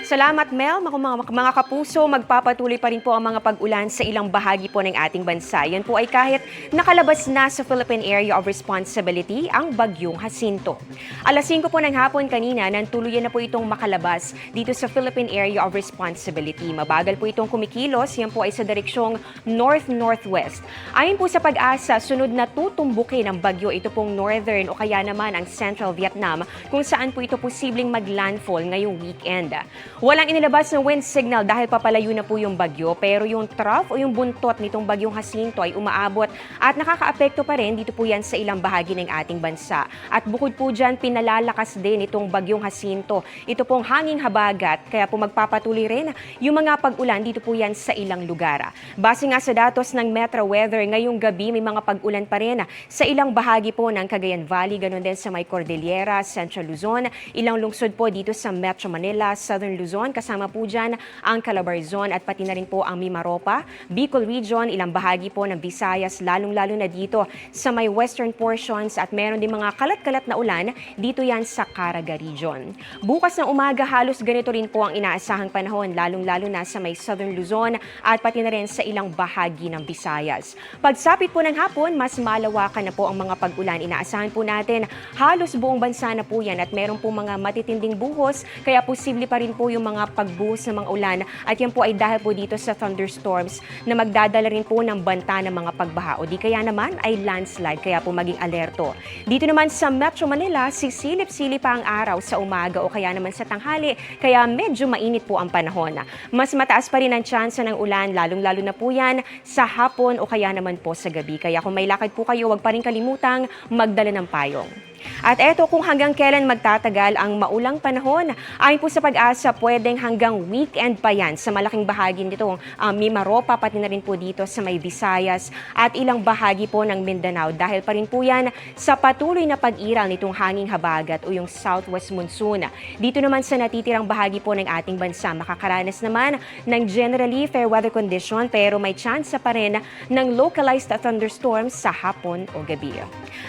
Salamat Mel, mga kapuso, magpapatuloy pa rin po ang mga pag-ulan sa ilang bahagi po ng ating bansa. Yan po ay kahit nakalabas na sa Philippine Area of Responsibility ang bagyong Jacinto. Alas 5 po ng hapon kanina, tuluyan na po itong makalabas dito sa Philippine Area of Responsibility. Mabagal po itong kumikilos, yan po ay sa direksyong north-northwest. Ayon po sa Pag-asa, sunod na tutumbukin ng bagyo ito pong northern o kaya naman ang central Vietnam kung saan po ito posibleng mag-landfall ngayong weekend. Walang inilabas na wind signal dahil papalayo na po yung bagyo, pero yung trough o yung buntot nitong bagyong Jacinto ay umaabot at nakakaapekto pa rin dito po yan sa ilang bahagi ng ating bansa. At bukod po dyan, pinalalakas din itong bagyong Jacinto. Ito pong hanging habagat, kaya po magpapatuloy rin yung mga pag-ulan dito po yan sa ilang lugar. Base nga sa datos ng Metro Weather, ngayong gabi may mga pag-ulan pa rin sa ilang bahagi po ng Cagayan Valley, ganun din sa may Cordillera, Central Luzon, ilang lungsod po dito sa Metro Manila, Southern Luzon, Luzon, kasama po dyan ang Calabarzon at pati na rin po ang Mimaropa, Bicol Region, ilang bahagi po ng Visayas, lalong-lalo na dito sa may western portions at meron din mga kalat-kalat na ulan dito yan sa Caraga Region. Bukas ng umaga, halos ganito rin po ang inaasahang panahon, lalong-lalo na sa may southern Luzon at pati na rin sa ilang bahagi ng Visayas. Pagsapit po ng hapon, mas malawakan na po ang mga pag-ulan. Inaasahan po natin halos buong bansa na po yan at meron po mga matitinding buhos, kaya posible pa rin po yung mga pagbuhos ng mga ulan at yan po ay dahil po dito sa thunderstorms na magdadala rin po ng banta ng mga pagbaha o di kaya naman ay landslide, kaya po maging alerto. Dito naman sa Metro Manila, sisilip-silip pa ang araw sa umaga o kaya naman sa tanghali, kaya medyo mainit po ang panahon. Mas mataas pa rin ang tsansa ng ulan, lalong-lalo na po yan sa hapon o kaya naman po sa gabi. Kaya kung may lakad po kayo, huwag pa rin kalimutang magdala ng payong. At eto, kung hanggang kailan magtatagal ang maulang panahon, ayon po sa Pag-asa, pwedeng hanggang weekend pa yan sa malaking bahagi nitong Mimaropa, pati na rin po dito sa may Visayas at ilang bahagi po ng Mindanao. Dahil pa rin po yan sa patuloy na pag-iral nitong hanging habagat o yung southwest monsoon. Dito naman sa natitirang bahagi po ng ating bansa, makakaranas naman ng generally fair weather condition pero may chance pa rin ng localized thunderstorms sa hapon o gabi.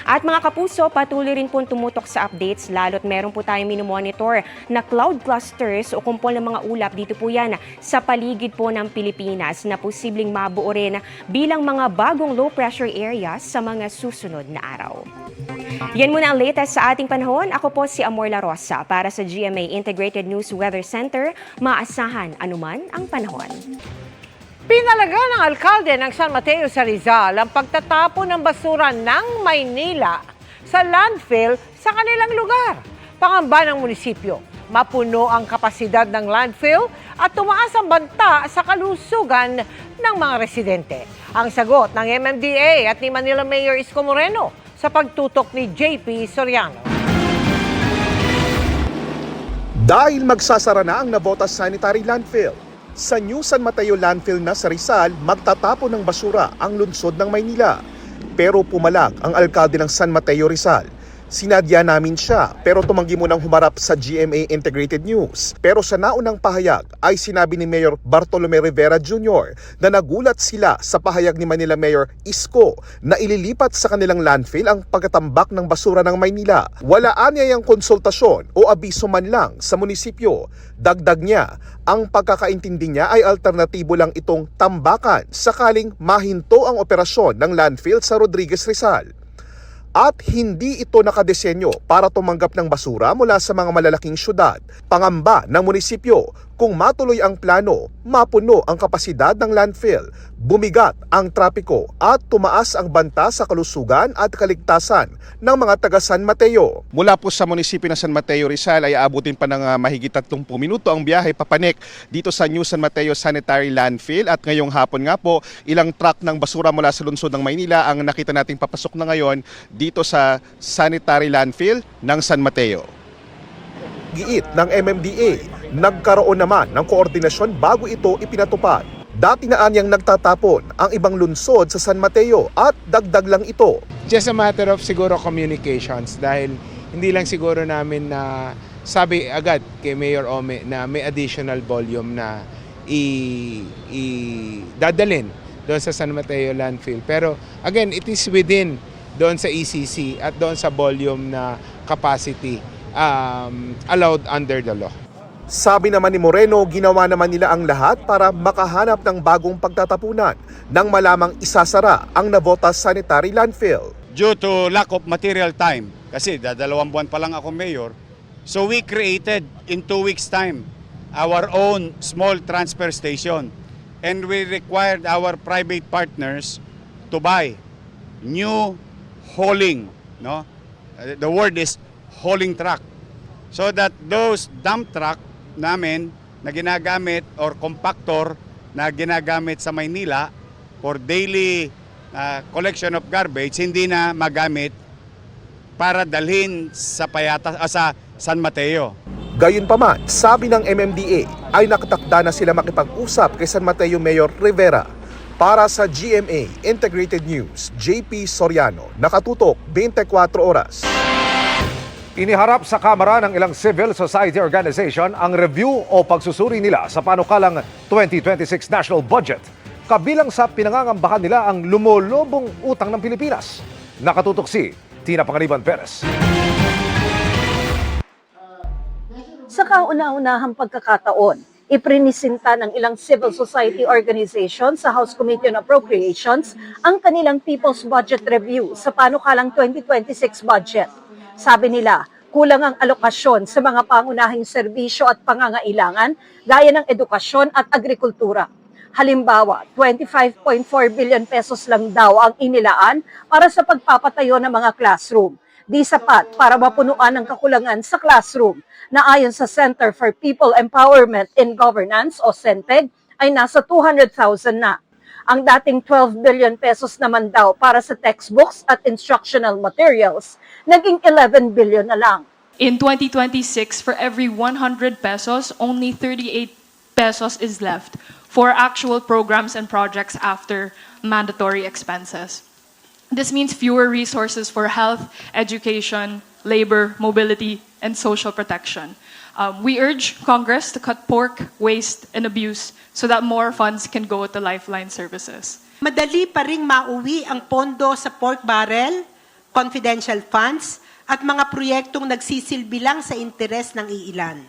At mga kapuso, patuloy rin po tumutok sa updates, lalo't meron po tayong minomonitor na cloud clusters o kumpol ng mga ulap. Dito po yan sa paligid po ng Pilipinas na posibleng mabuo rin bilang mga bagong low pressure areas sa mga susunod na araw. Yan muna ang latest sa ating panahon. Ako po si Amor La Rosa para sa GMA Integrated News Weather Center. Maasahan anuman ang panahon.
Pinalaga ng alkalde ng San Mateo sa Rizal ang pagtatapon ng basura ng Maynila sa landfill sa kanilang lugar. Pangamba ng munisipyo, mapuno ang kapasidad ng landfill at tumaas ang banta sa kalusugan ng mga residente. Ang sagot ng MMDA at ni Manila Mayor Isko Moreno sa pagtutok ni JP Soriano.
Dahil magsasara na ang Navotas Sanitary Landfill, sa New San Mateo Landfill na sa Rizal, magtatapon ng basura ang lungsod ng Maynila. Pero pumalag ang alkalde ng San Mateo Rizal. Sinadya namin siya pero tumanggi munang humarap sa GMA Integrated News. Pero sa naunang pahayag ay sinabi ni Mayor Bartolome Rivera Jr. na nagulat sila sa pahayag ni Manila Mayor Isko na ililipat sa kanilang landfill ang pagkatambak ng basura ng Maynila. Wala anyayang konsultasyon o abiso man lang sa munisipyo. Dagdag niya, ang pagkakaintindi niya ay alternatibo lang itong tambakan sakaling mahinto ang operasyon ng landfill sa Rodriguez Rizal. At hindi ito nakadesenyo para tumanggap ng basura mula sa mga malalaking syudad. Pangamba ng munisipyo, kung matuloy ang plano, mapuno ang kapasidad ng landfill, bumigat ang trapiko at tumaas ang banta sa kalusugan at kaligtasan ng mga taga San Mateo.
Mula po sa munisipyo ng San Mateo Rizal ay aabutin pa ng mahigit 30 minuto ang biyahe papanik dito sa New San Mateo Sanitary Landfill at ngayong hapon nga po ilang truck ng basura mula sa lungsod ng Maynila ang nakita nating papasok na ngayon dito sa Sanitary Landfill ng San Mateo.
Giit ng MMDA, nagkaroon naman ng koordinasyon bago ito ipinatupad. Dati na anyang nagtatapon ang ibang lungsod sa San Mateo at dagdag lang ito.
Just a matter of siguro communications dahil hindi lang siguro namin na sabi agad kay Mayor Ome na may additional volume na dadalhin doon sa San Mateo landfill. Pero again, it is within doon sa ECC at doon sa volume na capacity allowed under the law.
Sabi naman ni Moreno, ginawa naman nila ang lahat para makahanap ng bagong pagtatapunan nang malamang isasara ang Navotas Sanitary Landfill.
Due to lack of material time, kasi 2 buwan pa lang ako mayor, so we created in 2 weeks time our own small transfer station and we required our private partners to buy new hauling, no? The word is hauling truck. So that those dump truck namin na ginagamit or compactor na ginagamit sa Maynila for daily collection of garbage, hindi na magamit para dalhin sa sa San Mateo.
Gayunpaman, sabi ng MMDA ay nakatakda na sila makipag-usap kay San Mateo Mayor Rivera. Para sa GMA Integrated News, JP Soriano, nakatutok 24 oras.
Iniharap sa Kamara ng ilang civil society organization ang review o pagsusuri nila sa panukalang 2026 national budget. Kabilang sa pinangangambahan nila ang lumolobong utang ng Pilipinas. Nakatutok si Tina Panganiban Perez.
Sa kauna-unahang pagkakataon, iprinisinta ng ilang civil society organization sa House Committee on Appropriations ang kanilang People's Budget Review sa panukalang 2026 budget. Sabi nila, kulang ang alokasyon sa mga pangunahing serbisyo at pangangailangan gaya ng edukasyon at agrikultura. Halimbawa, 25.4 billion pesos lang daw ang inilaan para sa pagpapatayo ng mga classroom. Di sapat para mapunuan ang kakulangan sa classroom na ayon sa Center for People Empowerment in Governance o CENTEG ay nasa 200,000 na. Ang dating 12 billion pesos naman daw para sa textbooks at instructional materials, naging 11 billion na lang.
In 2026, for every 100 pesos, only 38 pesos is left for actual programs and projects after mandatory expenses. This means fewer resources for health, education, labor, mobility, and social protection. We urge Congress to cut pork, waste, and abuse so that more funds can go to lifeline services.
Madali pa ring mauwi ang pondo sa pork barrel, confidential funds, at mga proyektong nagsisilbi lang sa interes ng iilan.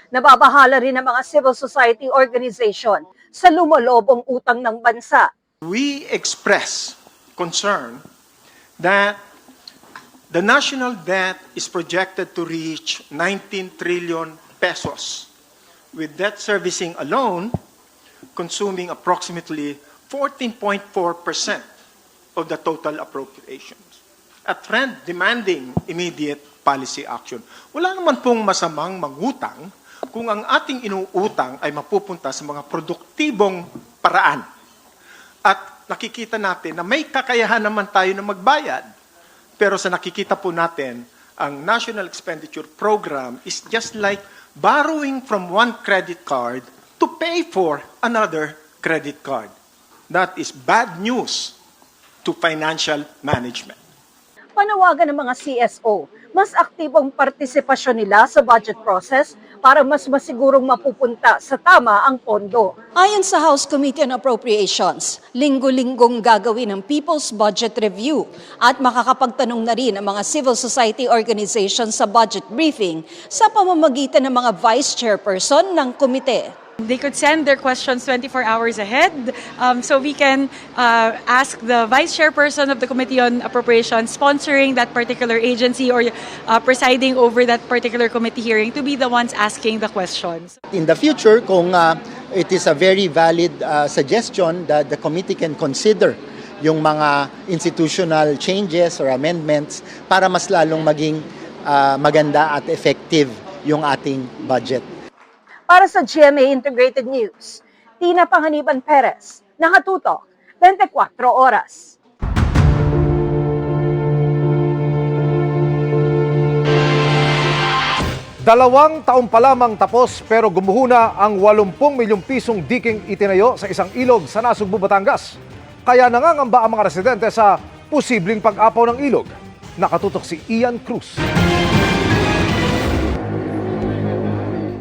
Nababahala rin ang mga civil society organization sa lumolobong utang ng bansa.
We express concern that the national debt is projected to reach 19 trillion pesos, with debt servicing alone consuming approximately 14.4% of the total appropriations. A trend demanding immediate policy action. Wala naman pong masamang mangutang kung ang ating inuutang ay mapupunta sa mga produktibong paraan. At nakikita natin na may kakayahan naman tayo na magbayad. Pero sa nakikita po natin, ang National Expenditure Program is just like borrowing from one credit card to pay for another credit card. That is bad news to financial management.
Panawagan ng mga CSO, mas aktibong partisipasyon nila sa budget process para mas masigurong mapupunta sa tama ang pondo.
Ayon sa House Committee on Appropriations, linggo-linggong gagawin ang People's Budget Review at makakapagtanong na rin ang mga civil society organizations sa budget briefing sa pamamagitan ng mga vice chairperson ng komite.
They could send their questions 24 hours ahead so we can ask the vice chairperson of the Committee on Appropriations sponsoring that particular agency or presiding over that particular committee hearing to be the ones asking the questions.
In the future, kung it is a very valid suggestion that the committee can consider yung mga institutional changes or amendments para mas lalong maging maganda at effective yung ating budget.
Para sa GMA Integrated News, Tina Panganiban Perez, nakatutok, 24 oras.
Dalawang taon pa lamang tapos pero gumuhuna ang 80 milyong pisong diking itinayo sa isang ilog sa Nasugbu, Batangas. Kaya nangangamba ang mga residente sa posibleng pag-apaw ng ilog. Nakatutok si Ian Cruz.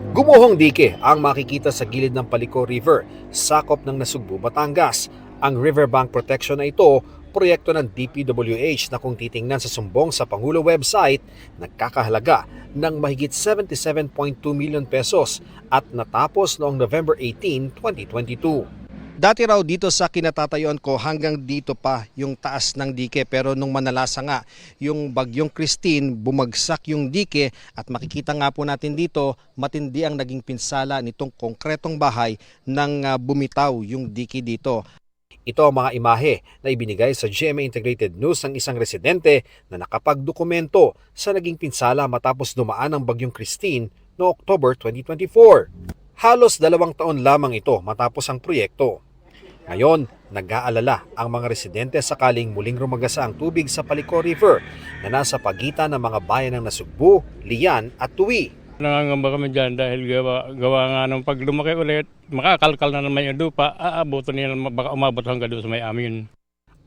Gumuhong dike ang makikita sa gilid ng Palico River, sakop ng Nasugbu, Batangas. Ang riverbank protection na ito, proyekto ng DPWH na kung titingnan sa sumbong sa Pangulo website, nagkakahalaga ng mahigit 77.2 million pesos at natapos noong November 18, 2022.
Dati raw dito sa kinatatayuan ko hanggang dito pa yung taas ng dike, pero nung manalasa nga yung bagyong Christine, bumagsak yung dike at makikita nga po natin dito matindi ang naging pinsala nitong konkretong bahay nang bumitaw yung dike dito.
Ito ang mga imahe na ibinigay sa GMA Integrated News ng isang residente na nakapagdokumento sa naging pinsala matapos dumaan ang bagyong Christine noong October 2024. Halos 2 taon lamang ito matapos ang proyekto. Ngayon, nag-aalala ang mga residente sakaling muling rumagasa ang tubig sa Palico River na nasa pagitan ng mga bayan ng Nasugbu, Lian at Tuwi.
Nangangamba kami dyan dahil gawa nga ng pag lumaki ulit, makakalkal na naman yung lupa, aaboto nila, baka umabot hanggang doon sa may amin.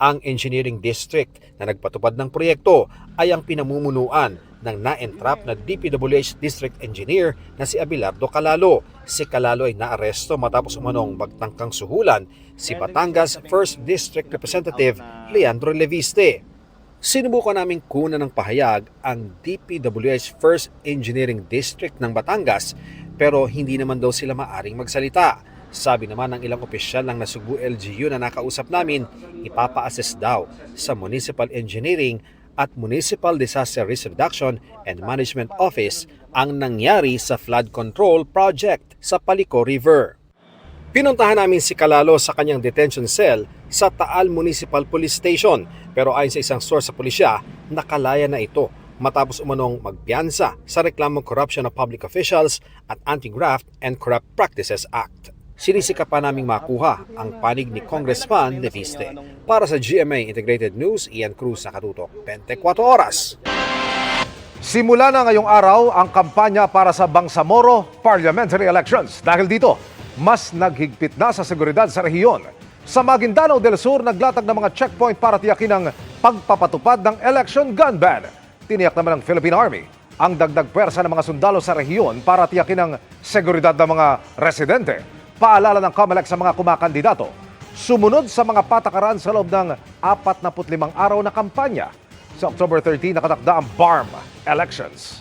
Ang engineering district na nagpatupad ng proyekto ay ang pinamumunuan ng na-entrap na DPWH District Engineer na si Abelardo Calalo. Si Calalo ay naaresto matapos umanong magtangkang suhulan si Batangas 1st District Representative Leandro Leviste. Sinubukan naming kunan ng pahayag ang DPWH 1st Engineering District ng Batangas pero hindi naman daw sila maaring magsalita. Sabi naman ng ilang opisyal ng Nasugbu LGU na nakausap namin, ipapa-assess daw sa Municipal Engineering at Municipal Disaster Risk Reduction and Management Office ang nangyari sa flood control project sa Palico River. Pinuntahan namin si Calalo sa kanyang detention cell sa Taal Municipal Police Station pero ayon sa isang source sa pulisya, nakalaya na ito matapos umanong magpiyansa sa reklamong corruption of public officials at Anti-Graft and Corrupt Practices Act. Sinisika pa naming makuha ang panig ni Congressman Leviste. Para sa GMA Integrated News, Ian Cruz, nakatutok 24 oras.
Simula na ngayong araw ang kampanya para sa Bangsamoro Parliamentary Elections. Dahil dito, mas naghigpit na sa seguridad sa rehiyon. Sa Maguindanao del Sur, naglatag ng mga checkpoint para tiyakin ang pagpapatupad ng election gun ban. Tiniyak naman ng Philippine Army ang dagdag pwersa ng mga sundalo sa rehiyon para tiyakin ang seguridad ng mga residente. Paalala ng COMELEC sa mga kumakandidato, sumunod sa mga patakaran sa loob ng 45 araw na kampanya. Sa October 13, nakatakda ang BARM elections.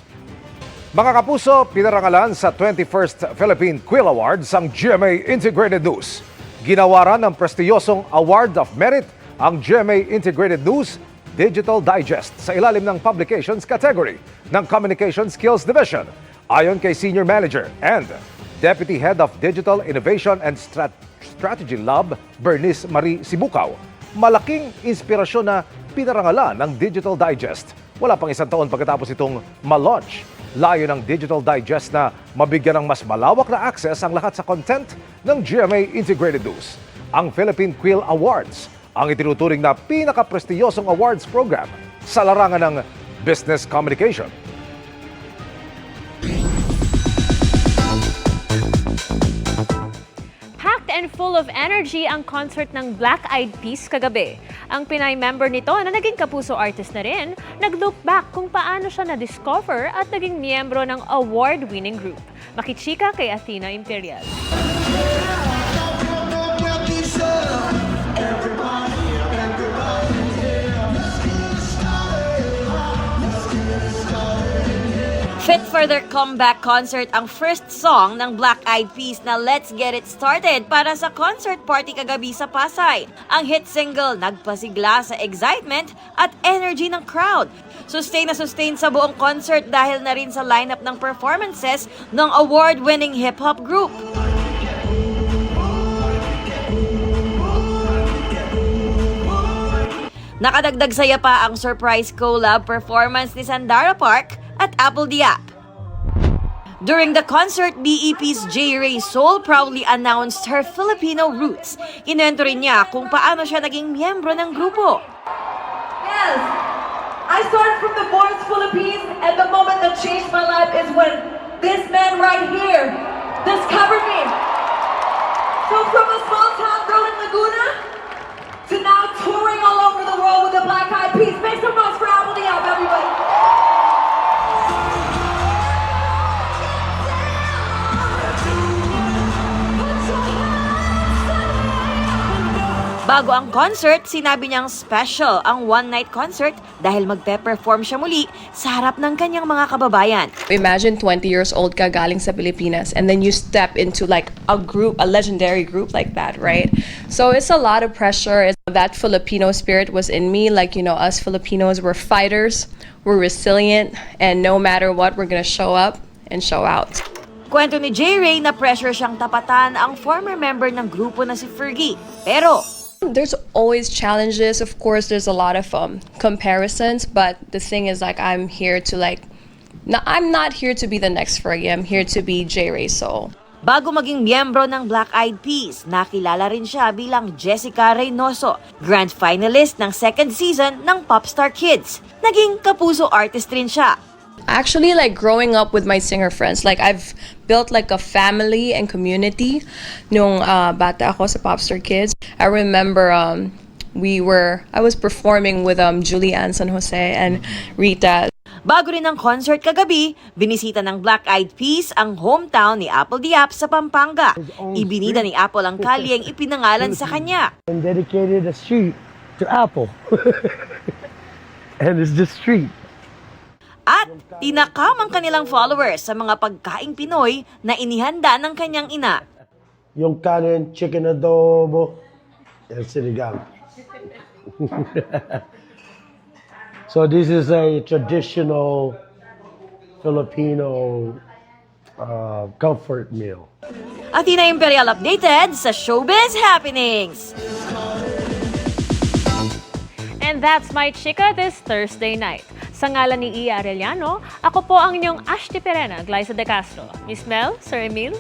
Mga kapuso, pinarangalan sa 21st Philippine Quill Awards ang GMA Integrated News. Ginawaran ng prestiyosong Award of Merit ang GMA Integrated News Digital Digest sa ilalim ng Publications category ng Communication Skills Division. Ayon kay Senior Manager and Deputy Head of Digital Innovation and Strategy Lab, Bernice Marie Sibukaw, malaking inspirasyon na pinarangalan ng Digital Digest. Wala pang isang taon pagkatapos itong ma-launch. Layo ng Digital Digest na mabigyan ng mas malawak na access ang lahat sa content ng GMA Integrated News. Ang Philippine Quill Awards ang itinuturing na pinaka-prestiyosong awards program sa larangan ng business communication.
And full of energy ang concert ng Black Eyed Peas kagabi. Ang Pinay member nito na naging kapuso artist na rin, nag-look back kung paano siya na-discover at naging miyembro ng award-winning group. Makichika kay Athena Imperial.
Fit for their comeback concert ang first song ng Black Eyed Peas na Let's Get It Started para sa concert party kagabi sa Pasay. Ang hit single nagpasigla sa excitement at energy ng crowd. Sustain na sustain sa buong concert dahil na rin sa lineup ng performances ng award-winning hip-hop group. Nakadagdag saya pa ang surprise collab performance ni Sandara Park at Apple Diap. During the concert, BEP's J. Ray Soul proudly announced her Filipino roots. Inuwento rin niya kung paano siya naging miyembro ng grupo.
Yes, I started from the Boys Philippines, and the moment that changed my life is when this man right here discovered me. So from a small town girl in Laguna to now touring all over the world with the Black Eyed Peas. Make some noise for Apple Diap, everybody.
Bago ang concert, sinabi niyang special ang one-night concert dahil magpe-perform siya muli sa harap ng kanyang mga kababayan.
Imagine 20 years old ka galing sa Pilipinas and then you step into like a group, a legendary group like that, right? So it's a lot of pressure. That Filipino spirit was in me. Like, you know, us Filipinos, we're fighters, we're resilient, and no matter what, we're gonna show up and show out.
Kwento ni J. Ray na pressure siyang tapatan ang former member ng grupo na si Fergie. Pero
there's always challenges. Of course, there's a lot of comparisons, but the thing is, like, I'm here to I'm not here to be the next Fergie. I'm here to be J. Ray Soul.
Bago maging miyembro ng Black Eyed Peas, nakilala rin siya bilang Jessica Reynoso, grand finalist ng second season ng Popstar Kids. Naging kapuso artist rin siya.
Actually, like, growing up with my singer friends, like, I've built like a family and community nung bata ako sa Popstar Kids. I remember I was performing with Julianne San Jose and Rita.
Bago rin ang concert kagabi, binisita ng Black Eyed Peas ang hometown ni Apple Diap sa Pampanga. Ibinida ni Apple ang kalyeng ipinangalan sa kanya.
And dedicated a street to Apple. And it's the street.
At tinakam ang kanilang followers sa mga pagkaing Pinoy na inihanda ng kanyang ina.
Yung kanin, chicken adobo, and sinigang. So this is a traditional Filipino comfort meal.
Athena Imperial updated sa Showbiz Happenings.
And that's my chika this Thursday night. Sa ngalan ni Iya Arellano, ako po ang inyong Ashti Perena, Glyza De Castro. Miss Mel, Sir Emil.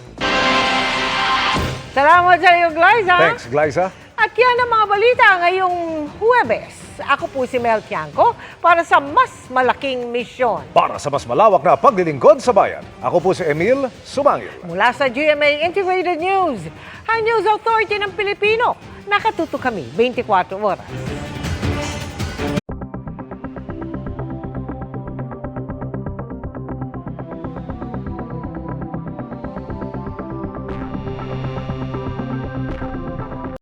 Salamat sa iyo, Glyza.
Thanks, Glyza.
At yan ang mga balita ngayong Huwebes. Ako po si Mel Tiangco para sa mas malaking misyon.
Para sa mas malawak na paglilingkod sa bayan, ako po si Emil Sumangil.
Mula sa GMA Integrated News, ang News Authority ng Pilipino. Nakatuto kami 24 oras.